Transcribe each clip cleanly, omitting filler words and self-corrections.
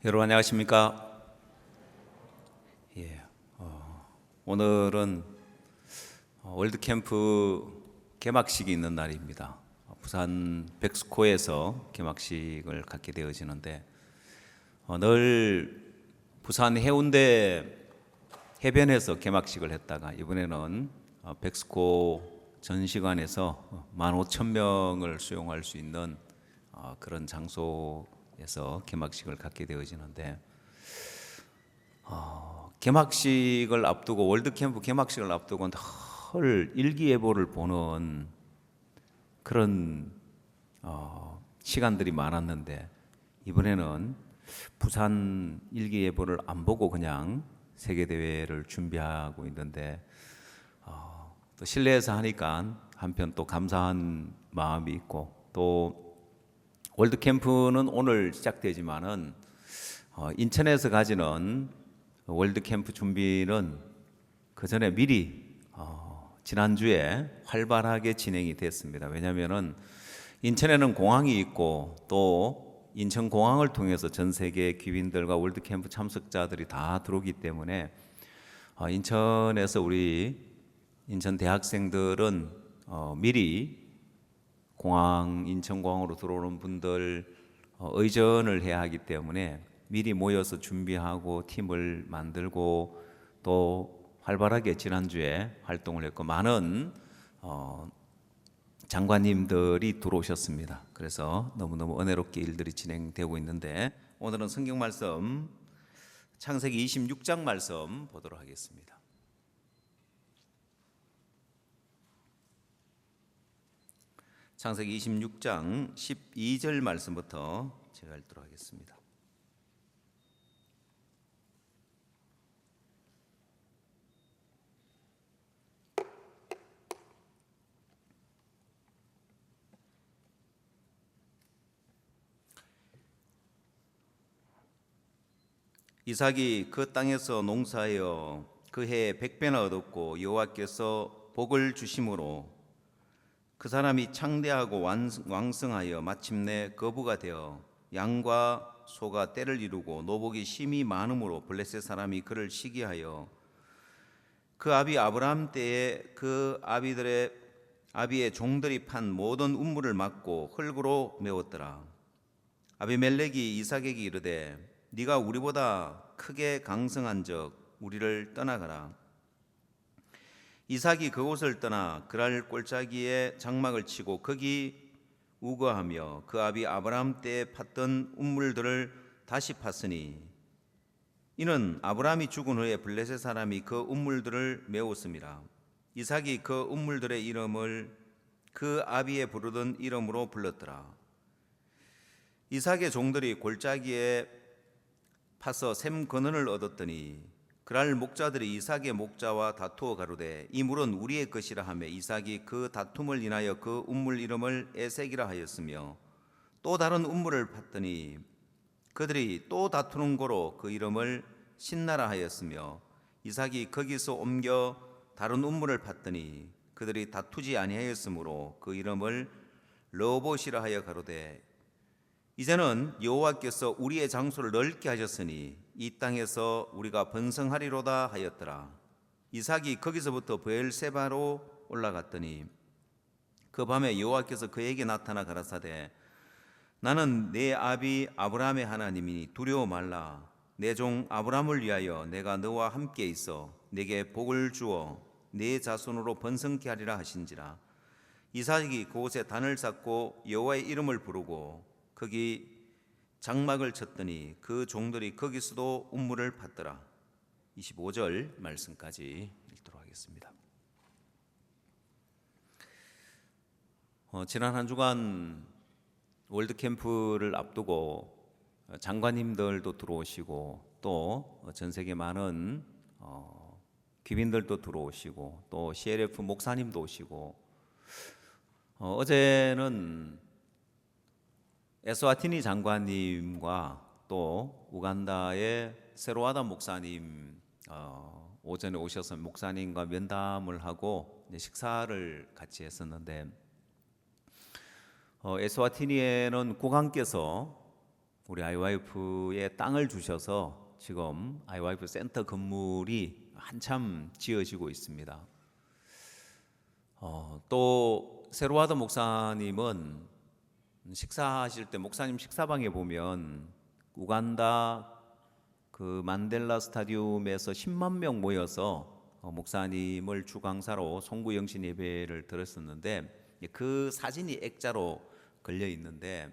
여러분 안녕하십니까? 예, 오늘은 월드캠프 개막식이 있는 날입니다. 부산 백스코에서 개막식을 갖게 되어지는데 늘 부산 해운대 해변에서 개막식을 했다가 이번에는 백스코 전시관에서 15,000명을 수용할 수 있는 그런 장소에서 개막식을 갖게 되어지는데 개막식을 앞두고 월드캠프 개막식을 앞두고 늘 일기예보를 보는 그런 시간들이 많았는데 이번에는 부산 일기예보를 안 보고 그냥 세계대회를 준비하고 있는데 또 실내에서 하니까 한편 또 감사한 마음이 있고 또 월드캠프는 오늘 시작되지만은 인천에서 가지는 월드캠프 준비는 그 전에 미리 지난주에 활발하게 진행이 됐습니다. 왜냐하면은 인천에는 공항이 있고 또 인천공항을 통해서 전 세계 귀빈들과 월드캠프 참석자들이 다 들어오기 때문에 인천에서 우리 인천 대학생들은 미리 인천공항으로 들어오는 분들 의전을 해야 하기 때문에 미리 모여서 준비하고 팀을 만들고 또 활발하게 지난주에 활동을 했고 많은 장관님들이 들어오셨습니다. 그래서 너무너무 은혜롭게 일들이 진행되고 있는데 오늘은 성경 말씀 창세기 26장 말씀 보도록 하겠습니다. 창세기 26장 12절 말씀부터 제가 읽도록 하겠습니다. 이삭이 그 땅에서 농사하여 그 해에 100배나 얻었고 여호와께서 복을 주심으로 그 사람이 창대하고 왕성하여 마침내 거부가 되어 양과 소가 떼를 이루고 노복이 심히 많음으로 블레셋 사람이 그를 시기하여 그 아비 아브라함 때에 그 아비의 종들이 판 모든 운물을 막고 흙으로 메웠더라. 아비멜렉이 이삭에게 이르되 네가 우리보다 크게 강성한적 우리를 떠나가라. 이삭이 그곳을 떠나 그랄 골짜기에 장막을 치고 거기 우거하며 그 아비 아브라함 때에 팠던 운물들을 다시 팠으니 이는 아브라함이 죽은 후에 블레셋 사람이 그 운물들을 메웠음이라. 이삭이 그 운물들의 이름을 그 아비에 부르던 이름으로 불렀더라. 이삭의 종들이 골짜기에 파서 샘 근원을 얻었더니 그랄 목자들이 이삭의 목자와 다투어 가로되 이 물은 우리의 것이라 하며 이삭이 그 다툼을 인하여 그 운물 이름을 에색이라 하였으며 또 다른 운물을 팠더니 그들이 또 다투는 고로 그 이름을 신나라 하였으며 이삭이 거기서 옮겨 다른 운물을 팠더니 그들이 다투지 아니하였으므로 그 이름을 르호봇이라 하여 가로되 이제는 여호와께서 우리의 장소를 넓게 하셨으니 이 땅에서 우리가 번성하리로다 하였더라. 이삭이 거기서부터 브엘세바로 올라갔더니 그 밤에 여호와께서 그에게 나타나 가라사대 나는 내 아비 아브라함의 하나님이니 두려워 말라. 내 종 아브라함을 위하여 내가 너와 함께 있어 내게 복을 주어 내 자손으로 번성케 하리라 하신지라. 이삭이 그곳에 단을 쌓고 여호와의 이름을 부르고 거기 장막을 쳤더니 그 종들이 거기서도 운물을 팠더라. 25절 말씀까지 읽도록 하겠습니다. 지난 한 주간 월드캠프를 앞두고 장관님들도 들어오시고 또 전 세계 많은 귀빈들도 들어오시고 또 CLF 목사님도 오시고 어제는 에스와티니 장관님과 또 우간다의 세로와다 목사님 오전에 오셔서 목사님과 면담을 하고 식사를 같이 했었는데 에스와티니에는 국왕께서 우리 아이와이프의 땅을 주셔서 지금 아이와이프 센터 건물이 한참 지어지고 있습니다. 또 세로와더 목사님은 식사하실 때 목사님 식사방에 보면 우간다 그 만델라 스타디움에서 10만 명 모여서 목사님을 주강사로 송구영신 예배를 드렸었는데 그 사진이 액자로 걸려 있는데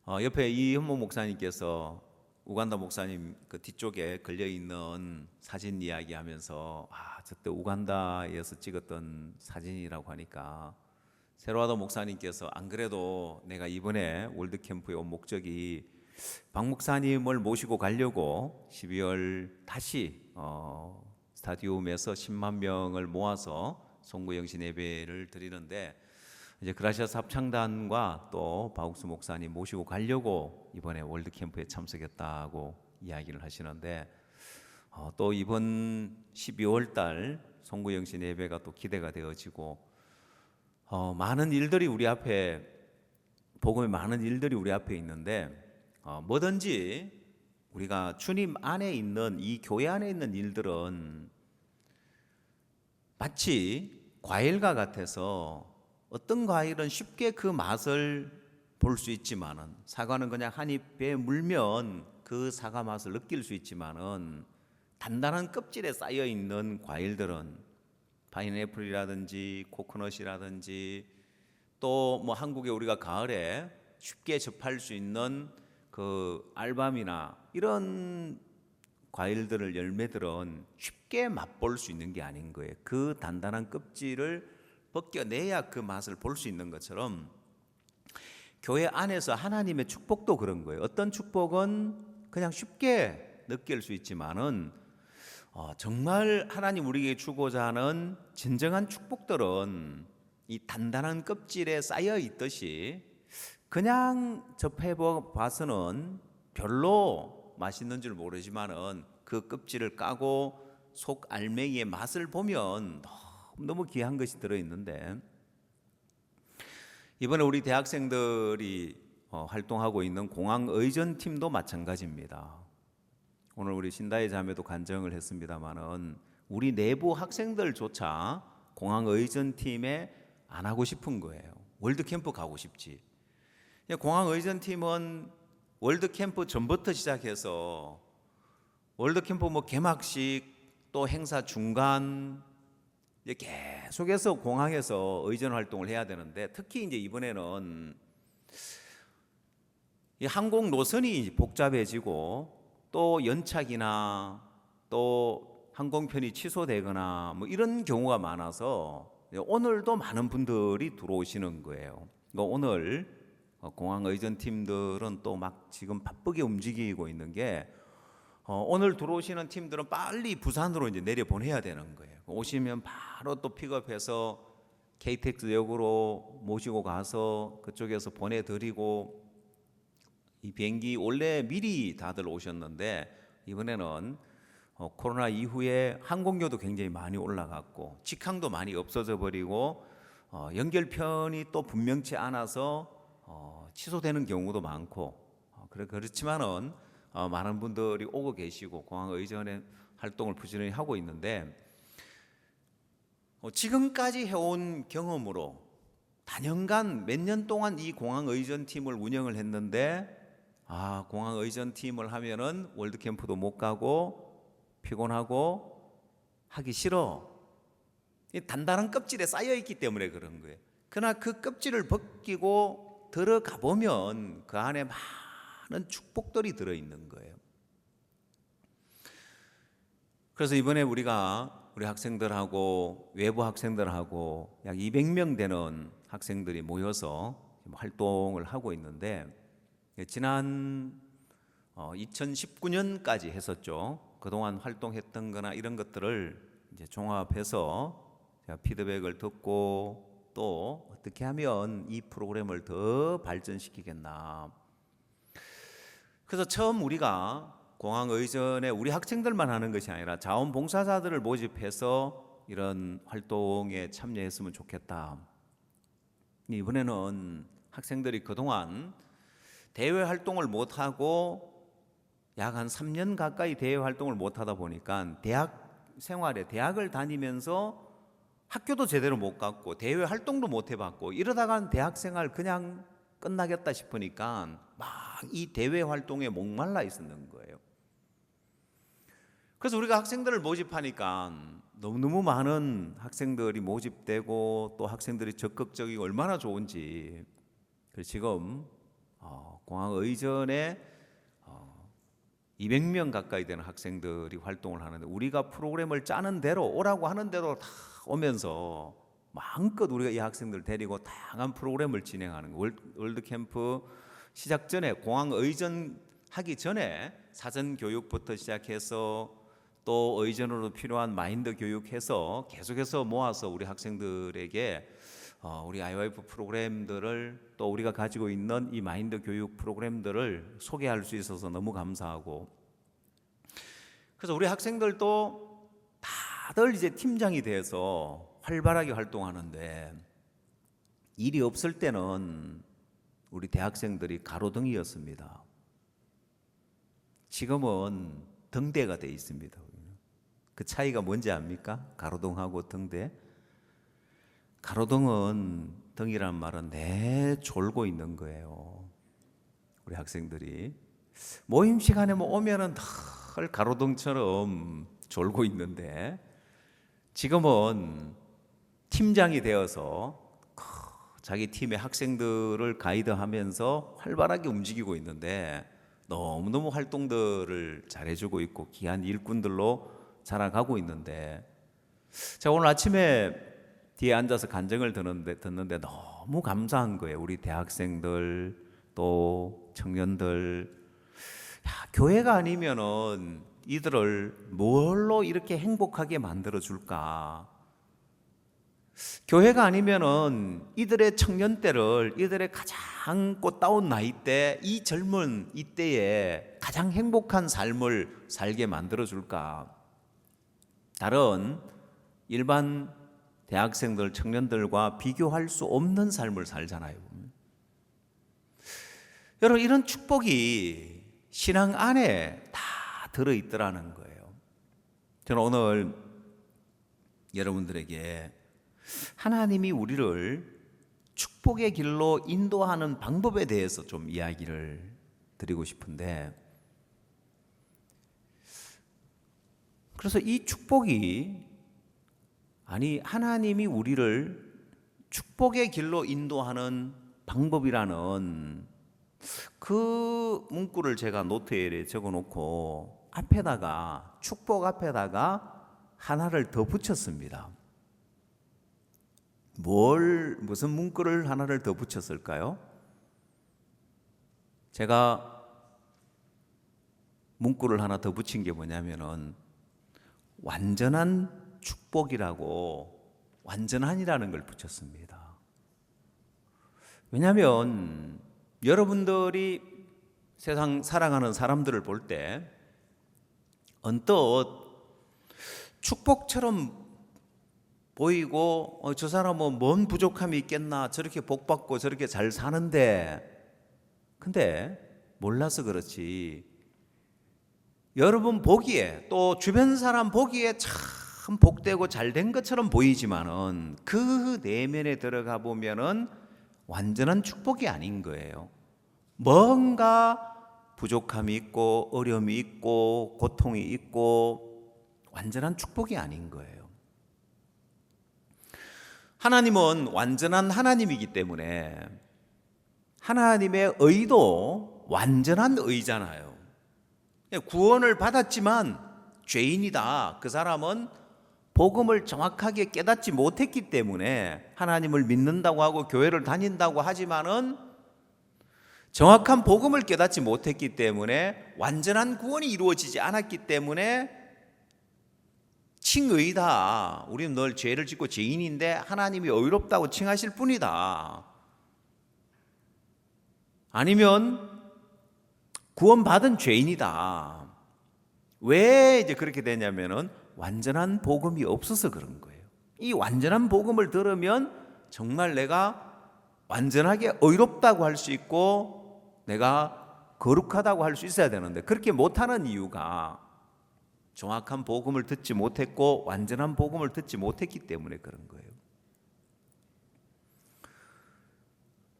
옆에 이현모 목사님께서 우간다 목사님 그 뒤쪽에 걸려 있는 사진 이야기하면서 저때 우간다에서 찍었던 사진이라고 하니까 세로와더 목사님께서 안 그래도 내가 이번에 월드캠프에 온 목적이 박 목사님을 모시고 가려고 12월 다시 스타디움에서 10만 명을 모아서 송구영신 예배를 드리는데 이제 그라시아스 합창단과 또 박욱수 목사님 모시고 가려고 이번에 월드캠프에 참석했다고 이야기를 하시는데 또 이번 12월 달 송구영신 예배가 또 기대가 되어지고 많은 일들이 우리 앞에 복음의 많은 일들이 우리 앞에 있는데 뭐든지 우리가 주님 안에 있는 이 교회 안에 있는 일들은 마치 과일과 같아서 어떤 과일은 쉽게 그 맛을 볼 수 있지만은 사과는 그냥 한 입에 물면 그 사과 맛을 느낄 수 있지만은 단단한 껍질에 쌓여 있는 과일들은 파인애플이라든지 코코넛이라든지 또 뭐 한국에 우리가 가을에 쉽게 접할 수 있는 그 알밤이나 이런 과일들을 열매들은 쉽게 맛볼 수 있는 게 아닌 거예요. 그 단단한 껍질을 벗겨내야 그 맛을 볼 수 있는 것처럼 교회 안에서 하나님의 축복도 그런 거예요. 어떤 축복은 그냥 쉽게 느낄 수 있지만은 정말 하나님 우리에게 주고자 하는 진정한 축복들은 이 단단한 껍질에 쌓여 있듯이 그냥 접해 봐서는 별로 맛있는 줄 모르지만은 그 껍질을 까고 속 알맹이의 맛을 보면 너무 귀한 것이 들어 있는데 이번에 우리 대학생들이 활동하고 있는 공항 의전 팀도 마찬가지입니다. 오늘 우리 신다의 자매도 간증을 했습니다만은 우리 내부 학생들조차 공항 의전 팀에 안 하고 싶은 거예요. 월드 캠프 가고 싶지. 공항 의전 팀은 월드 캠프 전부터 시작해서 월드 캠프 뭐 개막식 또 행사 중간 계속해서 공항에서 의전 활동을 해야 되는데 특히 이제 이번에는 이 항공 노선이 복잡해지고 또 연착이나 또 항공편이 취소되거나 뭐 이런 경우가 많아서 오늘도 많은 분들이 들어오시는 거예요. 오늘 공항 의전 팀들은 또 막 지금 바쁘게 움직이고 있는 게 오늘 들어오시는 팀들은 빨리 부산으로 이제 내려 보내야 되는 거예요. 오시면 바로 또 픽업해서 KTX역으로 모시고 가서 그쪽에서 보내드리고 이 비행기 원래 미리 다들 오셨는데 이번에는 코로나 이후에 항공료도 굉장히 많이 올라갔고 직항도 많이 없어져 버리고 연결편이 또 분명치 않아서 취소되는 경우도 많고 그렇지만은 많은 분들이 오고 계시고 공항 의전의 활동을 부지런히 하고 있는데 지금까지 해온 경험으로 단연간 몇 년 동안 이 공항 의전 팀을 운영을 했는데 공항 의전 팀을 하면은 월드 캠프도 못 가고 피곤하고 하기 싫어. 이 단단한 껍질에 쌓여 있기 때문에 그런 거예요. 그러나 그 껍질을 벗기고 들어가 보면 그 안에 많은 축복들이 들어 있는 거예요. 그래서 이번에 우리가 우리 학생들하고 외부 학생들하고 약 200명 되는 학생들이 모여서 활동을 하고 있는데 지난 2019년까지 했었죠. 그동안 활동했던 거나 이런 것들을 이제 종합해서 제가 피드백을 듣고 또 어떻게 하면 이 프로그램을 더 발전시키겠나. 그래서 처음 우리가 공항 의전에 우리 학생들만 하는 것이 아니라 자원봉사자들을 모집해서 이런 활동에 참여했으면 좋겠다. 이번에는 학생들이 그동안 대외 활동을 못하고 약 한 3년 가까이 대외 활동을 못하다 보니까 대학 생활에 대학을 다니면서 학교도 제대로 못 갔고 대외 활동도 못 해봤고 이러다간 대학 생활 그냥 끝나겠다 싶으니까 막 이 대외 활동에 목말라 있었는 거예요. 그래서 우리가 학생들을 모집하니까 너무너무 많은 학생들이 모집되고 또 학생들이 적극적이고 얼마나 좋은지. 그래서 지금 공항의전에 200명 가까이 되는 학생들이 활동을 하는데 우리가 프로그램을 짜는 대로 오라고 하는 대로 다 오면서 마음껏 우리가 이 학생들 데리고 다양한 프로그램을 진행하는 거예요. 월드캠프 시작 전에 공항의전 하기 전에 사전 교육부터 시작해서 또 의전으로 필요한 마인드 교육해서 계속해서 모아서 우리 학생들에게 우리 IYF 프로그램들을 또 우리가 가지고 있는 이 마인드 교육 프로그램들을 소개할 수 있어서 너무 감사하고, 그래서 우리 학생들도 다들 이제 팀장이 돼서 활발하게 활동하는데, 일이 없을 때는 우리 대학생들이 가로등이었습니다. 지금은 등대가 돼 있습니다. 그 차이가 뭔지 압니까? 가로등하고 등대. 가로등은 등이란 말은 내졸고 있는 거예요. 우리 학생들이 모임 시간에 오면은 늘 가로등처럼 졸고 있는데, 지금은 팀장이 되어서 자기 팀의 학생들을 가이드하면서 활발하게 움직이고 있는데 너무너무 활동들을 잘해주고 있고 귀한 일꾼들로 자라가고 있는데, 제가 오늘 아침에 뒤에 앉아서 간증을 듣는데 너무 감사한 거예요. 우리 대학생들 또 청년들, 교회가 아니면은 이들을 뭘로 이렇게 행복하게 만들어 줄까? 교회가 아니면은 이들의 청년 때를, 이들의 가장 꽃다운 나이 때, 이 젊은 이때에 가장 행복한 삶을 살게 만들어 줄까? 다른 일반 대학생들, 청년들과 비교할 수 없는 삶을 살잖아요. 여러분, 이런 축복이 신앙 안에 다 들어있더라는 거예요. 저는 오늘 여러분들에게 하나님이 우리를 축복의 길로 인도하는 방법에 대해서 좀 이야기를 드리고 싶은데, 그래서 이 축복이, 하나님이 우리를 축복의 길로 인도하는 방법이라는 그 문구를 제가 노트에 적어놓고 앞에다가, 축복 앞에다가 하나를 더 붙였습니다. 무슨 문구를 하나를 더 붙였을까요? 제가 문구를 하나 더 붙인 게 뭐냐면은 완전한 축복이라고, 완전한이라는 걸 붙였습니다. 왜냐하면 여러분들이 세상 살아가는 사람들을 볼 때 언뜻 축복처럼 보이고 저 사람은 뭔 부족함이 있겠나, 저렇게 복받고 저렇게 잘 사는데, 근데 몰라서 그렇지 여러분 보기에, 또 주변 사람 보기에 참 복되고 잘된 것처럼 보이지만은 그 내면에 들어가 보면은 완전한 축복이 아닌 거예요. 뭔가 부족함이 있고 어려움이 있고 고통이 있고 완전한 축복이 아닌 거예요. 하나님은 완전한 하나님이기 때문에 하나님의 의도 완전한 의잖아요. 구원을 받았지만 죄인이다. 그 사람은 복음을 정확하게 깨닫지 못했기 때문에 하나님을 믿는다고 하고 교회를 다닌다고 하지만은 정확한 복음을 깨닫지 못했기 때문에 완전한 구원이 이루어지지 않았기 때문에 칭의다. 우리는 늘 죄를 짓고 죄인인데 하나님이 의롭다고 칭하실 뿐이다. 아니면 구원받은 죄인이다. 왜 이제 그렇게 되냐면은 완전한 복음이 없어서 그런 거예요. 이 완전한 복음을 들으면 정말 내가 완전하게 의롭다고 할 수 있고 내가 거룩하다고 할 수 있어야 되는데 그렇게 못하는 이유가 정확한 복음을 듣지 못했고 완전한 복음을 듣지 못했기 때문에 그런 거예요.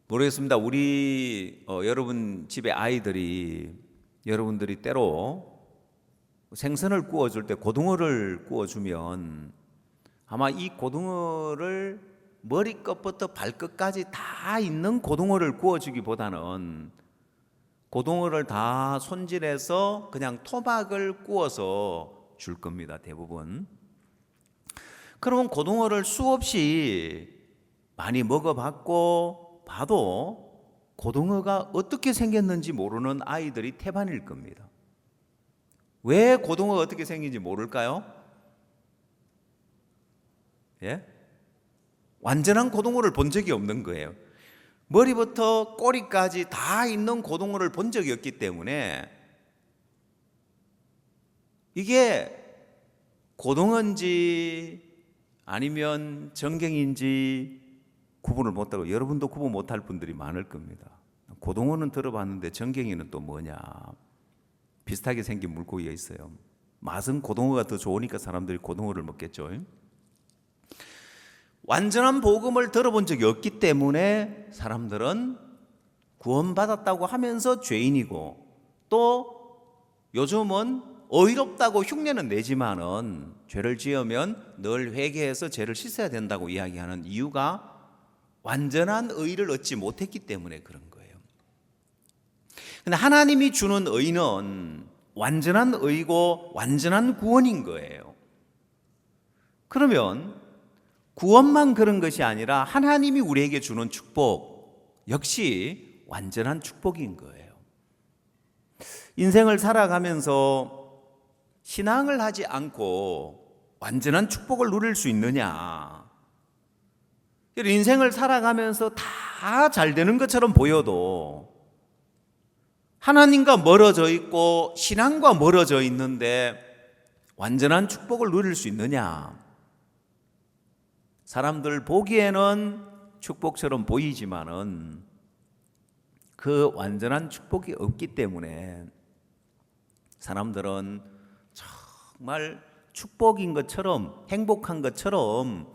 모르겠습니다. 우리 여러분 집에 아이들이 여러분들이 때로 생선을 구워줄 때 고등어를 구워주면 아마 이 고등어를 머리끝부터 발끝까지 다 있는 고등어를 구워주기보다는 고등어를 다 손질해서 그냥 토막을 구워서 줄 겁니다. 대부분. 그러면 고등어를 수없이 많이 먹어봤고 봐도 고등어가 어떻게 생겼는지 모르는 아이들이 태반일 겁니다. 왜 고등어가 어떻게 생긴지 모를까요? 예? 완전한 고등어를 본 적이 없는 거예요. 머리부터 꼬리까지 다 있는 고등어를 본 적이 없기 때문에 이게 고등어인지 아니면 정갱인지 구분을 못하고, 여러분도 구분 못할 분들이 많을 겁니다. 고등어는 들어봤는데 정갱이는 또 뭐냐, 비슷하게 생긴 물고기가 있어요. 맛은 고등어가 더 좋으니까 사람들이 고등어를 먹겠죠. 완전한 복음을 들어본 적이 없기 때문에 사람들은 구원받았다고 하면서 죄인이고, 또 요즘은 의롭다고 흉내는 내지만은 죄를 지으면 늘 회개해서 죄를 씻어야 된다고 이야기하는 이유가 완전한 의를 얻지 못했기 때문에 그런 거예요. 근데 하나님이 주는 의는 완전한 의고 완전한 구원인 거예요. 그러면 구원만 그런 것이 아니라 하나님이 우리에게 주는 축복 역시 완전한 축복인 거예요. 인생을 살아가면서 신앙을 하지 않고 완전한 축복을 누릴 수 있느냐? 인생을 살아가면서 다 잘 되는 것처럼 보여도 하나님과 멀어져 있고 신앙과 멀어져 있는데 완전한 축복을 누릴 수 있느냐? 사람들 보기에는 축복처럼 보이지만은 그 완전한 축복이 없기 때문에 사람들은 정말 축복인 것처럼, 행복한 것처럼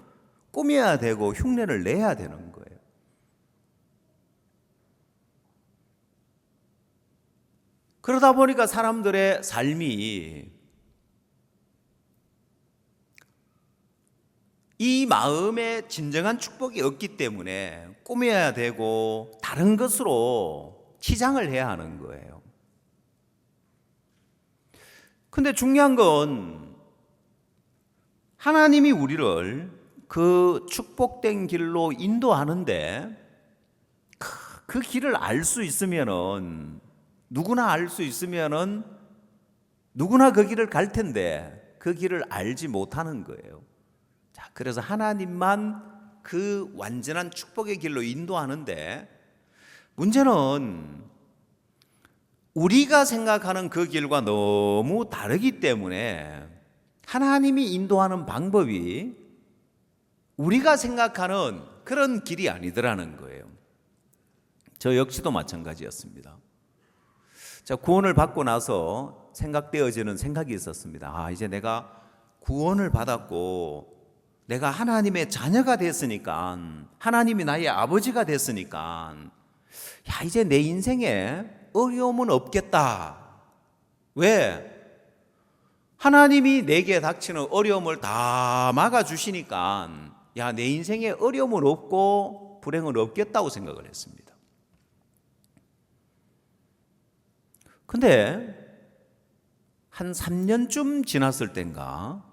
꾸며야 되고 흉내를 내야 되는 거예요. 그러다 보니까 사람들의 삶이 이 마음에 진정한 축복이 없기 때문에 꾸며야 되고 다른 것으로 치장을 해야 하는 거예요. 근데 중요한 건 하나님이 우리를 그 축복된 길로 인도하는데 그 길을 알 수 있으면은, 누구나 알 수 있으면은 누구나 그 길을 갈 텐데 그 길을 알지 못하는 거예요. 자, 그래서 하나님만 그 완전한 축복의 길로 인도하는데 문제는 우리가 생각하는 그 길과 너무 다르기 때문에 하나님이 인도하는 방법이 우리가 생각하는 그런 길이 아니더라는 거예요. 저 역시도 마찬가지였습니다. 자, 구원을 받고 나서 생각되어지는 생각이 있었습니다. 이제 내가 구원을 받았고 내가 하나님의 자녀가 됐으니까, 하나님이 나의 아버지가 됐으니까 이제 내 인생에 어려움은 없겠다. 왜? 하나님이 내게 닥치는 어려움을 다 막아주시니까 내 인생에 어려움은 없고 불행은 없겠다고 생각을 했습니다. 근데 한 3년쯤 지났을 땐가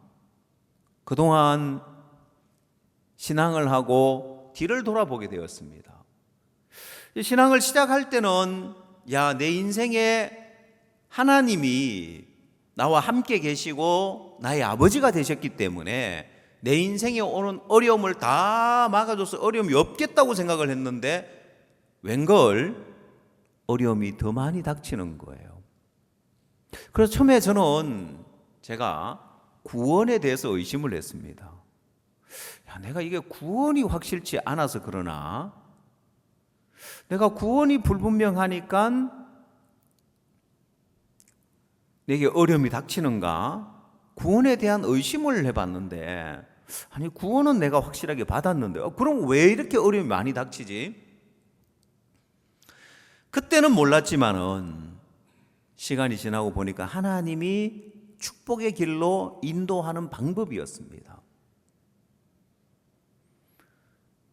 그동안 신앙을 하고 뒤를 돌아보게 되었습니다. 신앙을 시작할 때는 내 인생에 하나님이 나와 함께 계시고 나의 아버지가 되셨기 때문에 내 인생에 오는 어려움을 다 막아줘서 어려움이 없겠다고 생각을 했는데 웬걸 어려움이 더 많이 닥치는 거예요. 그래서 처음에 저는 제가 구원에 대해서 의심을 했습니다. 내가 이게 구원이 확실치 않아서 그러나, 내가 구원이 불분명하니까 내게 어려움이 닥치는가? 구원에 대한 의심을 해봤는데, 아니 구원은 내가 확실하게 받았는데 그럼 왜 이렇게 어려움이 많이 닥치지? 그때는 몰랐지만은 시간이 지나고 보니까 하나님이 축복의 길로 인도하는 방법이었습니다.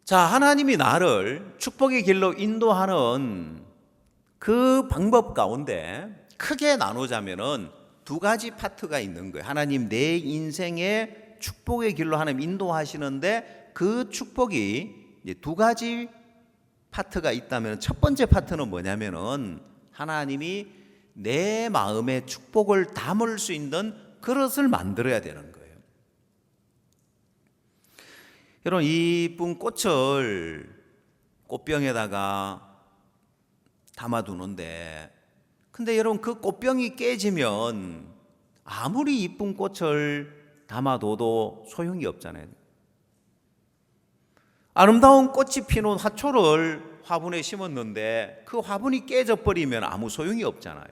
자, 하나님이 나를 축복의 길로 인도하는 그 방법 가운데 크게 나누자면은 두 가지 파트가 있는 거예요. 하나님 내 인생의 축복의 길로 하나님 인도하시는데 그 축복이 이제 두 가지 파트가 있다면, 첫 번째 파트는 뭐냐면은 하나님이 내 마음에 축복을 담을 수 있는 그릇을 만들어야 되는 거예요. 여러분, 이쁜 꽃을 꽃병에다가 담아두는데, 근데 여러분 그 꽃병이 깨지면 아무리 이쁜 꽃을 담아둬도 소용이 없잖아요. 아름다운 꽃이 피는 화초를 화분에 심었는데 그 화분이 깨져버리면 아무 소용이 없잖아요.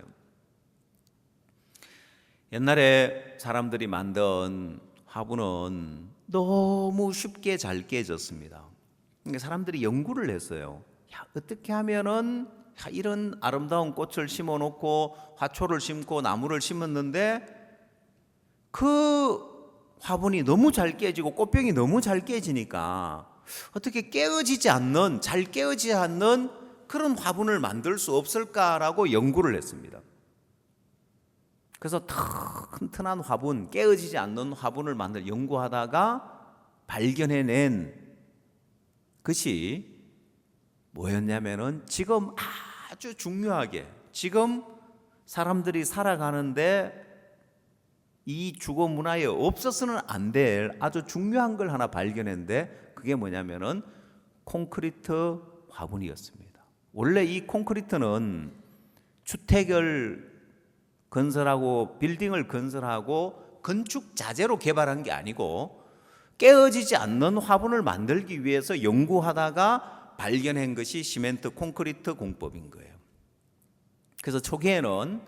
옛날에 사람들이 만든 화분은 너무 쉽게 잘 깨졌습니다. 그러니까 사람들이 연구를 했어요. 야, 어떻게 하면은 이런 아름다운 꽃을 심어놓고 화초를 심고 나무를 심었는데 그 화분이 너무 잘 깨지고 꽃병이 너무 잘 깨지니까 어떻게 깨어지지 않는, 잘 깨어지지 않는 그런 화분을 만들 수 없을까라고 연구를 했습니다. 그래서 튼튼한 화분, 깨어지지 않는 화분을 연구하다가 발견해낸 것이 뭐였냐면은 지금 아주 중요하게, 지금 사람들이 살아가는데 이 주거 문화에 없어서는 안 될 아주 중요한 걸 하나 발견했는데, 그게 뭐냐면은 콘크리트 화분이었습니다. 원래 이 콘크리트는 주택을 건설하고 빌딩을 건설하고 건축 자재로 개발한 게 아니고 깨어지지 않는 화분을 만들기 위해서 연구하다가 발견한 것이 시멘트 콘크리트 공법인 거예요. 그래서 초기에는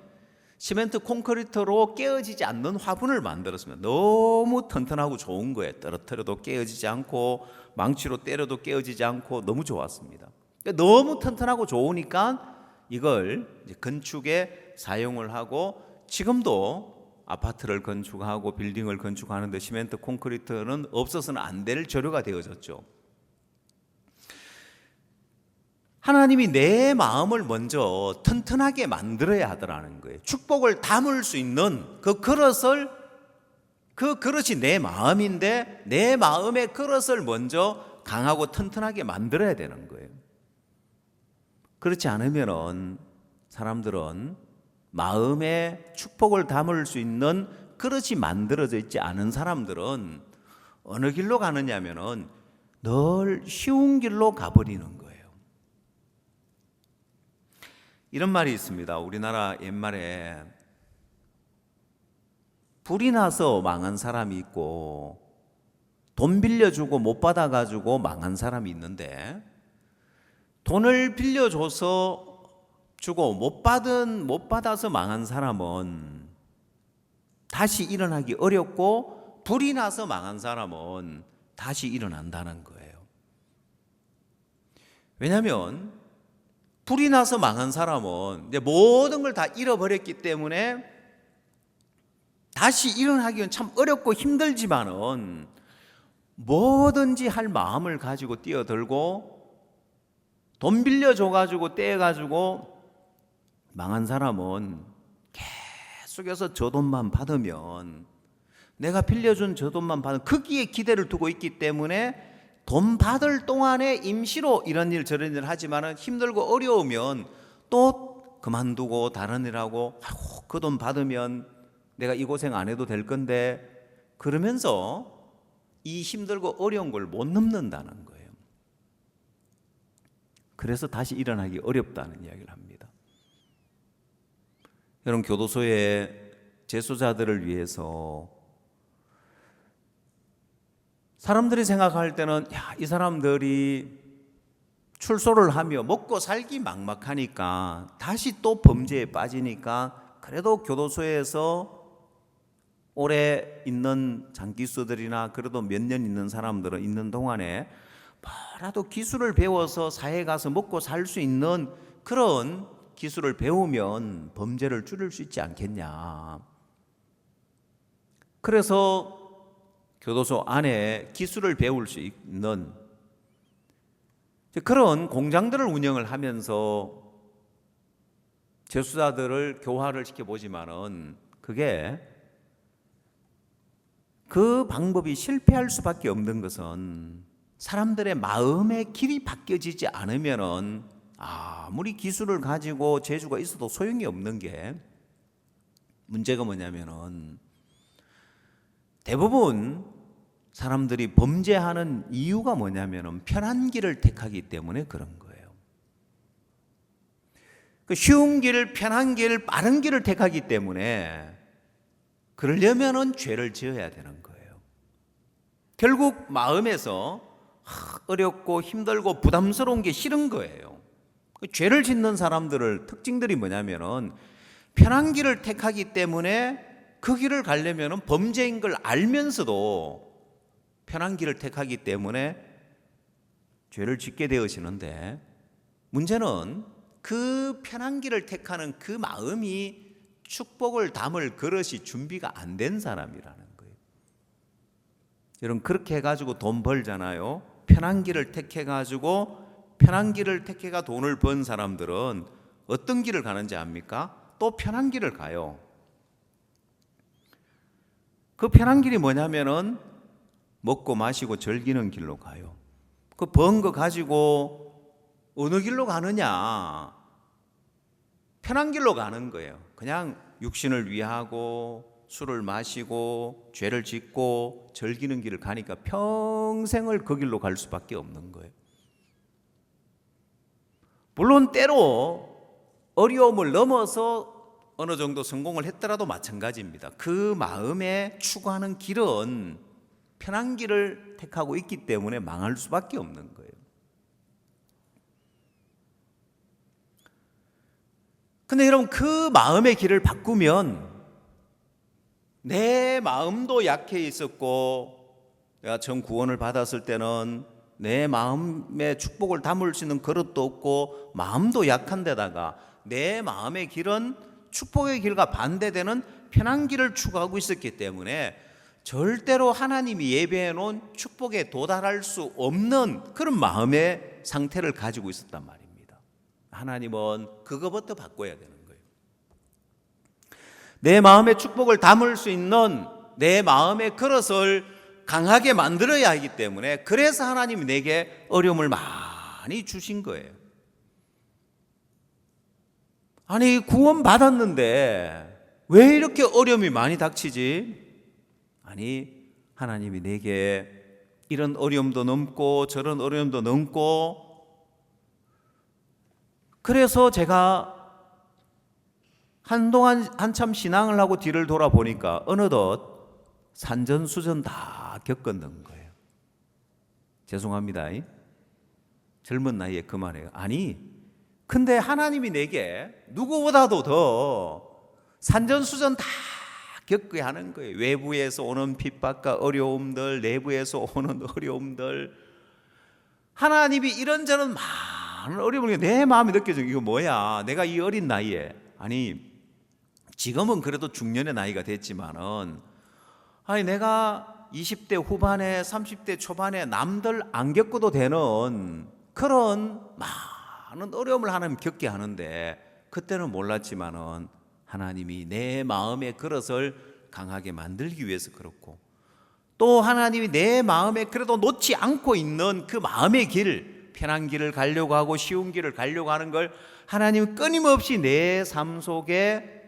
시멘트 콘크리트로 깨어지지 않는 화분을 만들었습니다. 너무 튼튼하고 좋은 거예요. 떨어뜨려도 깨어지지 않고 망치로 때려도 깨어지지 않고 너무 좋았습니다. 너무 튼튼하고 좋으니까 이걸 이제 건축에 사용을 하고, 지금도 아파트를 건축하고 빌딩을 건축하는데 시멘트 콘크리트는 없어서는 안 될 재료가 되어졌죠. 하나님이 내 마음을 먼저 튼튼하게 만들어야 하더라는 거예요. 축복을 담을 수 있는 그 그릇을, 그 그릇이 내 마음인데 내 마음의 그릇을 먼저 강하고 튼튼하게 만들어야 되는 거예요. 그렇지 않으면은 사람들은 마음에 축복을 담을 수 있는 그릇이 만들어져 있지 않은 사람들은 어느 길로 가느냐면은 늘 쉬운 길로 가버리는 거예요. 이런 말이 있습니다. 우리나라 옛말에 불이 나서 망한 사람이 있고 돈 빌려주고 못 받아가지고 망한 사람이 있는데, 돈을 빌려줘서 주고 못 받아서 망한 사람은 다시 일어나기 어렵고, 불이 나서 망한 사람은 다시 일어난다는 거예요. 왜냐하면 불이 나서 망한 사람은 이제 모든 걸 다 잃어버렸기 때문에 다시 일어나기는 참 어렵고 힘들지만은 뭐든지 할 마음을 가지고 뛰어들고, 돈 빌려줘가지고 떼가지고 망한 사람은 계속해서 저 돈만 받으면, 내가 빌려준 저 돈만 받으면 거기에 기대를 두고 있기 때문에 돈 받을 동안에 임시로 이런 일 저런 일 하지만은 힘들고 어려우면 또 그만두고 다른 일 하고, 그 돈 받으면 내가 이 고생 안 해도 될 건데, 그러면서 이 힘들고 어려운 걸 못 넘는다는 거예요. 그래서 다시 일어나기 어렵다는 이야기를 합니다. 여러분, 교도소의 재소자들을 위해서 사람들이 생각할 때는 이 사람들이 출소를 하며 먹고 살기 막막하니까 다시 또 범죄에 빠지니까 그래도 교도소에서 오래 있는 장기수들이나 그래도 몇 년 있는 사람들은 있는 동안에 뭐라도 기술을 배워서 사회에 가서 먹고 살 수 있는 그런 기술을 배우면 범죄를 줄일 수 있지 않겠냐. 그래서 교도소 안에 기술을 배울 수 있는 그런 공장들을 운영을 하면서 재수자들을 교화를 시켜보지만은 그게 그 방법이 실패할 수밖에 없는 것은 사람들의 마음의 길이 바뀌어지지 않으면은 아무리 기술을 가지고 재주가 있어도 소용이 없는 게 문제가 뭐냐면은 대부분 사람들이 범죄하는 이유가 뭐냐면은 편한 길을 택하기 때문에 그런 거예요. 그 쉬운 길, 편한 길, 빠른 길을 택하기 때문에 그러려면은 죄를 지어야 되는 거예요. 결국 마음에서 어렵고 힘들고 부담스러운 게 싫은 거예요. 죄를 짓는 사람들의 특징들이 뭐냐면은 편한 길을 택하기 때문에 그 길을 가려면은 범죄인 걸 알면서도 편한 길을 택하기 때문에 죄를 짓게 되어지는데 문제는 그 편한 길을 택하는 그 마음이 축복을 담을 그릇이 준비가 안 된 사람이라는 거예요. 여러분 그렇게 해가지고 돈 벌잖아요. 편한 길을 택해가지고 편한 길을 택해가 돈을 번 사람들은 어떤 길을 가는지 압니까? 또 편한 길을 가요. 그 편한 길이 뭐냐면은 먹고 마시고 즐기는 길로 가요. 그 번 거 가지고 어느 길로 가느냐? 편한 길로 가는 거예요. 그냥 육신을 위하고 술을 마시고 죄를 짓고 즐기는 길을 가니까 평생을 그 길로 갈 수밖에 없는 거예요. 물론 때로 어려움을 넘어서 어느 정도 성공을 했더라도 마찬가지입니다. 그 마음에 추구하는 길은 편한 길을 택하고 있기 때문에 망할 수밖에 없는 거예요. 근데 여러분 그 마음의 길을 바꾸면 내 마음도 약해 있었고 내가 처음 구원을 받았을 때는 내 마음의 축복을 담을 수 있는 그릇도 없고 마음도 약한 데다가 내 마음의 길은 축복의 길과 반대되는 편한 길을 추구하고 있었기 때문에 절대로 하나님이 예배해 놓은 축복에 도달할 수 없는 그런 마음의 상태를 가지고 있었단 말입니다. 하나님은 그거부터 바꿔야 되는 거예요. 내 마음의 축복을 담을 수 있는 내 마음의 그릇을 강하게 만들어야 하기 때문에 그래서 하나님이 내게 어려움을 많이 주신 거예요. 아니 구원 받았는데 왜 이렇게 어려움이 많이 닥치지? 아니 하나님이 내게 이런 어려움도 넘고 저런 어려움도 넘고 그래서 제가 한동안 한참 신앙을 하고 뒤를 돌아보니까 어느덧 산전수전 다 겪었는 거예요. 죄송합니다. 젊은 나이에 그 말해요. 아니 근데 하나님이 내게 누구보다도 더 산전수전 다 겪게 하는 거예요. 외부에서 오는 핍박과 어려움들, 내부에서 오는 어려움들, 하나님이 이런저런 많은 어려움을 내 마음에 느껴져요. 이거 뭐야? 내가 이 어린 나이에, 아니 지금은 그래도 중년의 나이가 됐지만은 아니 내가 20대 후반에 30대 초반에 남들 안 겪어도 되는 그런 많은 어려움을 하나님 겪게 하는데 그때는 몰랐지만은 하나님이 내 마음의 그릇을 강하게 만들기 위해서 그렇고 또 하나님이 내 마음에 그래도 놓지 않고 있는 그 마음의 길, 편한 길을 가려고 하고 쉬운 길을 가려고 하는 걸 하나님은 끊임없이 내 삶 속에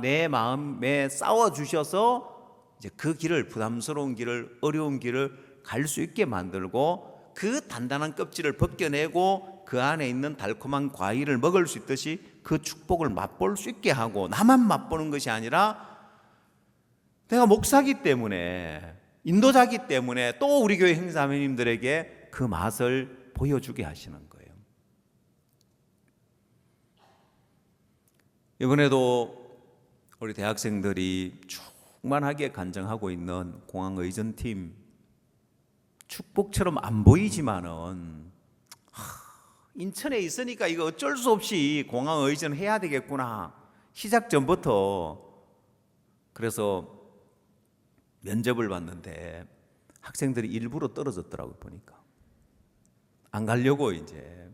내 마음에 쌓아주셔서 이제 그 길을, 부담스러운 길을, 어려운 길을 갈 수 있게 만들고 그 단단한 껍질을 벗겨내고 그 안에 있는 달콤한 과일을 먹을 수 있듯이 그 축복을 맛볼 수 있게 하고 나만 맛보는 것이 아니라 내가 목사기 때문에 인도자기 때문에 또 우리 교회 형제자매님들에게 그 맛을 보여주게 하시는 거예요. 이번에도 우리 대학생들이 충만하게 간증하고 있는 공항 의전팀, 축복처럼 안 보이지만은 인천에 있으니까 이거 어쩔 수 없이 공항 의전 해야 되겠구나, 시작 전부터. 그래서 면접을 봤는데 학생들이 일부러 떨어졌더라고요. 보니까 안 가려고, 이제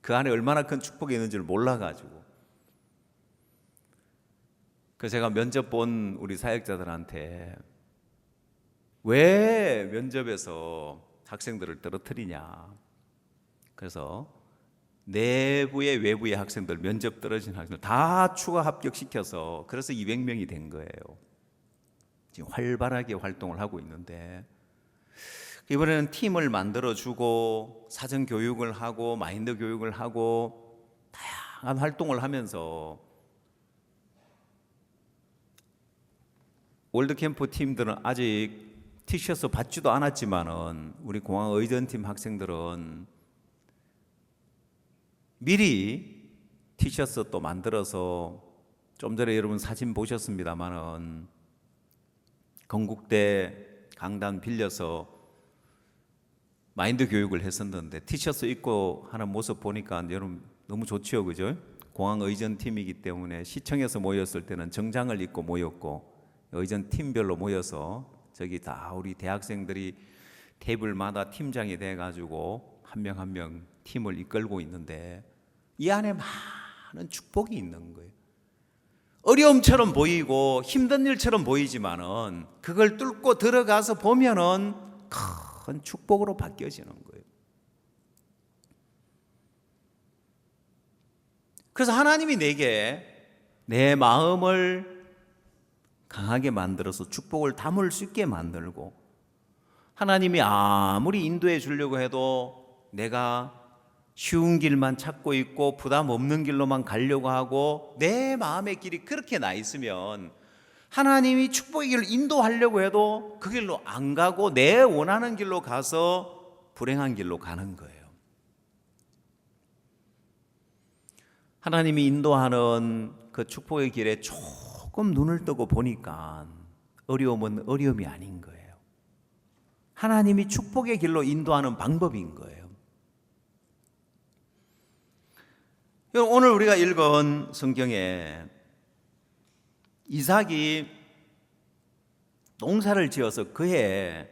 그 안에 얼마나 큰 축복이 있는지를 몰라가지고. 그래서 제가 면접 본 우리 사역자들한테 왜 면접에서 학생들을 떨어뜨리냐, 그래서 내부의 외부의 학생들, 면접 떨어진 학생들 다 추가 합격시켜서 그래서 200명이 된 거예요. 지금 활발하게 활동을 하고 있는데, 이번에는 팀을 만들어주고 사전 교육을 하고 마인드 교육을 하고 다양한 활동을 하면서 월드캠프 팀들은 아직 티셔츠 받지도 않았지만은 우리 공항 의전팀 학생들은 미리 티셔츠 또 만들어서, 좀 전에 여러분 사진 보셨습니다만은 건국대 강단 빌려서 마인드 교육을 했었는데 티셔츠 입고 하는 모습 보니까 여러분 너무 좋지요, 그죠? 공항 의전팀이기 때문에 시청에서 모였을 때는 정장을 입고 모였고, 의전 팀별로 모여서 저기 다 우리 대학생들이 테이블마다 팀장이 돼가지고 한 명 한 명 팀을 이끌고 있는데, 이 안에 많은 축복이 있는 거예요. 어려움처럼 보이고 힘든 일처럼 보이지만은 그걸 뚫고 들어가서 보면은 큰 축복으로 바뀌어지는 거예요. 그래서 하나님이 내게 내 마음을 강하게 만들어서 축복을 담을 수 있게 만들고, 하나님이 아무리 인도해 주려고 해도 내가 쉬운 길만 찾고 있고 부담 없는 길로만 가려고 하고 내 마음의 길이 그렇게 나 있으면 하나님이 축복의 길을 인도하려고 해도 그 길로 안 가고 내 원하는 길로 가서 불행한 길로 가는 거예요. 하나님이 인도하는 그 축복의 길에 조금 눈을 뜨고 보니까 어려움은 어려움이 아닌 거예요. 하나님이 축복의 길로 인도하는 방법인 거예요. 오늘 우리가 읽은 성경에 이삭이 농사를 지어서 그해